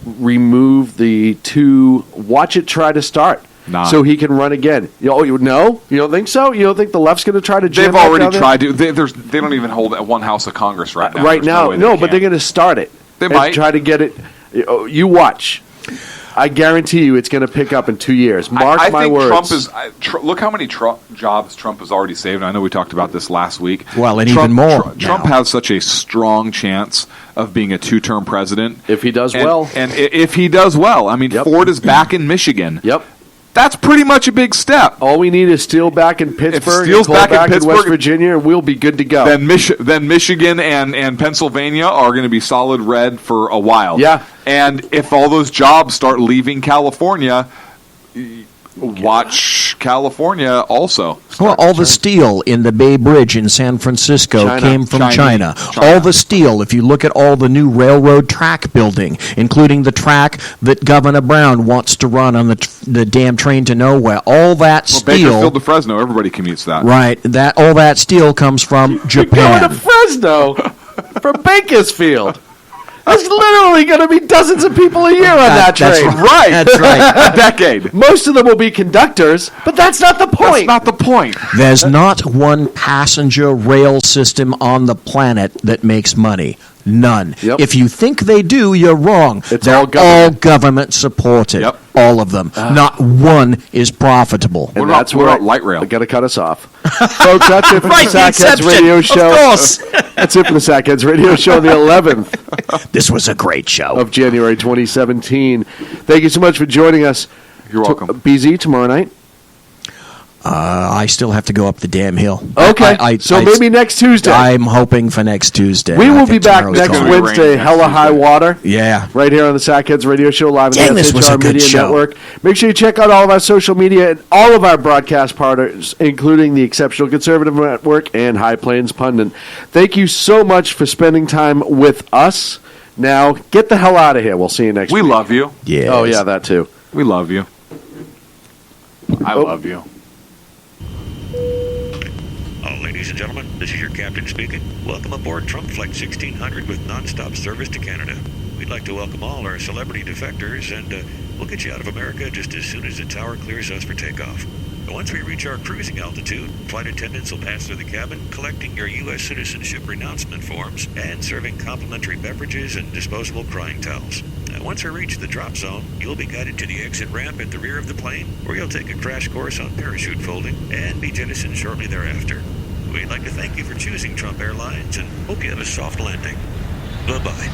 remove the two. Watch it try to start. Nah. So he can run again. No, you don't think so? You don't think the left's going to try to? They've already tried to. They don't even hold one House of Congress right now. Right There's now, way no, they but can. they're going to start it. They and might try to get it. You watch. I guarantee you, it's going to pick up in 2 years. Mark I my think words. Trump is. Look how many jobs Trump has already saved. I know we talked about this last week. Well, and Trump, even more. Trump has such a strong chance of being a two-term president if he does and, well. And if he does well, I mean, Ford is back in Michigan. Yep. That's pretty much a big step. All we need is Steele back in Pittsburgh, Steele's and Cole back in Pittsburgh, West Virginia, and we'll be good to go. Then Michigan and Pennsylvania are going to be solid red for a while. Yeah. And if all those jobs start leaving California, watch California also. Well, all the steel in the Bay Bridge in San Francisco came from China. All the steel, if you look at all the new railroad track building, including the track that Governor Brown wants to run on the damn train to nowhere, all that steel... Bakersfield to Fresno, everybody commutes that. Right. All that steel comes from Japan. Going to Fresno from Bakersfield. There's literally going to be dozens of people a year on that train. That's right. That's right. A decade. Most of them will be conductors, but that's not the point. That's not the point. There's not one passenger rail system on the planet that makes money. None. Yep. If you think they do, you're wrong. It's They're all government. government supported. Yep. All of them. Not one is profitable. And What about light rail? Got to cut us off. Folks, that's it for Right, the the Sackheads Inception, Radio of Show. course. That's it for the Sackheads Radio Show, the 11th This was a great show. of January 2017. Thank you so much for joining us. You're welcome. BZ, tomorrow night? I still have to go up the damn hill. Okay, so maybe next Tuesday. I'm hoping for next Tuesday. We will I be think back tomorrow's next gone. Wednesday, hella high water. Yeah. Right here on the Sackheads Radio Show, live Dang, on the this was SHR a good Media show. Network. Make sure you check out all of our social media and all of our broadcast partners, including the Exceptional Conservative Network and High Plains Pundit. Thank you so much for spending time with us. Now, get the hell out of here. We'll see you next week. We love you. Yes. Oh, yeah, that too. We love you. I love you. Ladies and gentlemen, this is your captain speaking. Welcome aboard Trump Flight 1600 with nonstop service to Canada. We'd like to welcome all our celebrity defectors, and we'll get you out of America just as soon as the tower clears us for takeoff. Once we reach our cruising altitude, flight attendants will pass through the cabin, collecting your U.S. citizenship renouncement forms and serving complimentary beverages and disposable crying towels. Once we reach the drop zone, you'll be guided to the exit ramp at the rear of the plane, where you'll take a crash course on parachute folding and be jettisoned shortly thereafter. We'd like to thank you for choosing Trump Airlines and hope you have a soft landing. Bye-bye.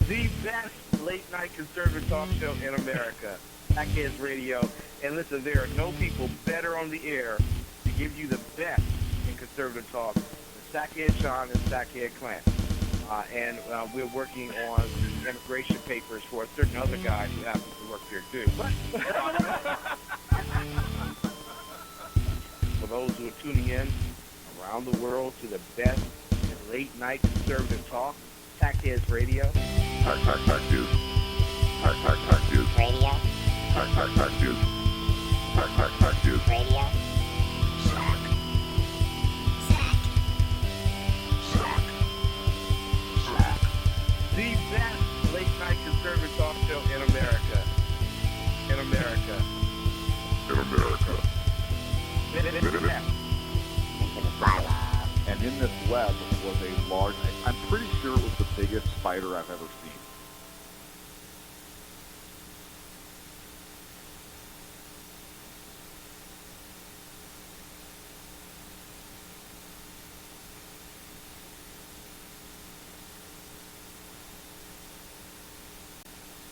The best late-night conservative talk show in America, Sackheads Radio. And listen, there are no people better on the air to give you the best in conservative talk than Sackhead Shaun and Sackhead Clint. And we're working on the immigration papers for a certain other guy who happens to work here too. For those who are tuning in around the world to the best in late-night conservative talk, Sackheads Radio. Hack news. Hack news. Radio. Hack news. Hack news. Radio. The best late-night conservative talk show in America. In America. In America. And in this web was a large, I'm pretty sure it was the biggest spider I've ever seen.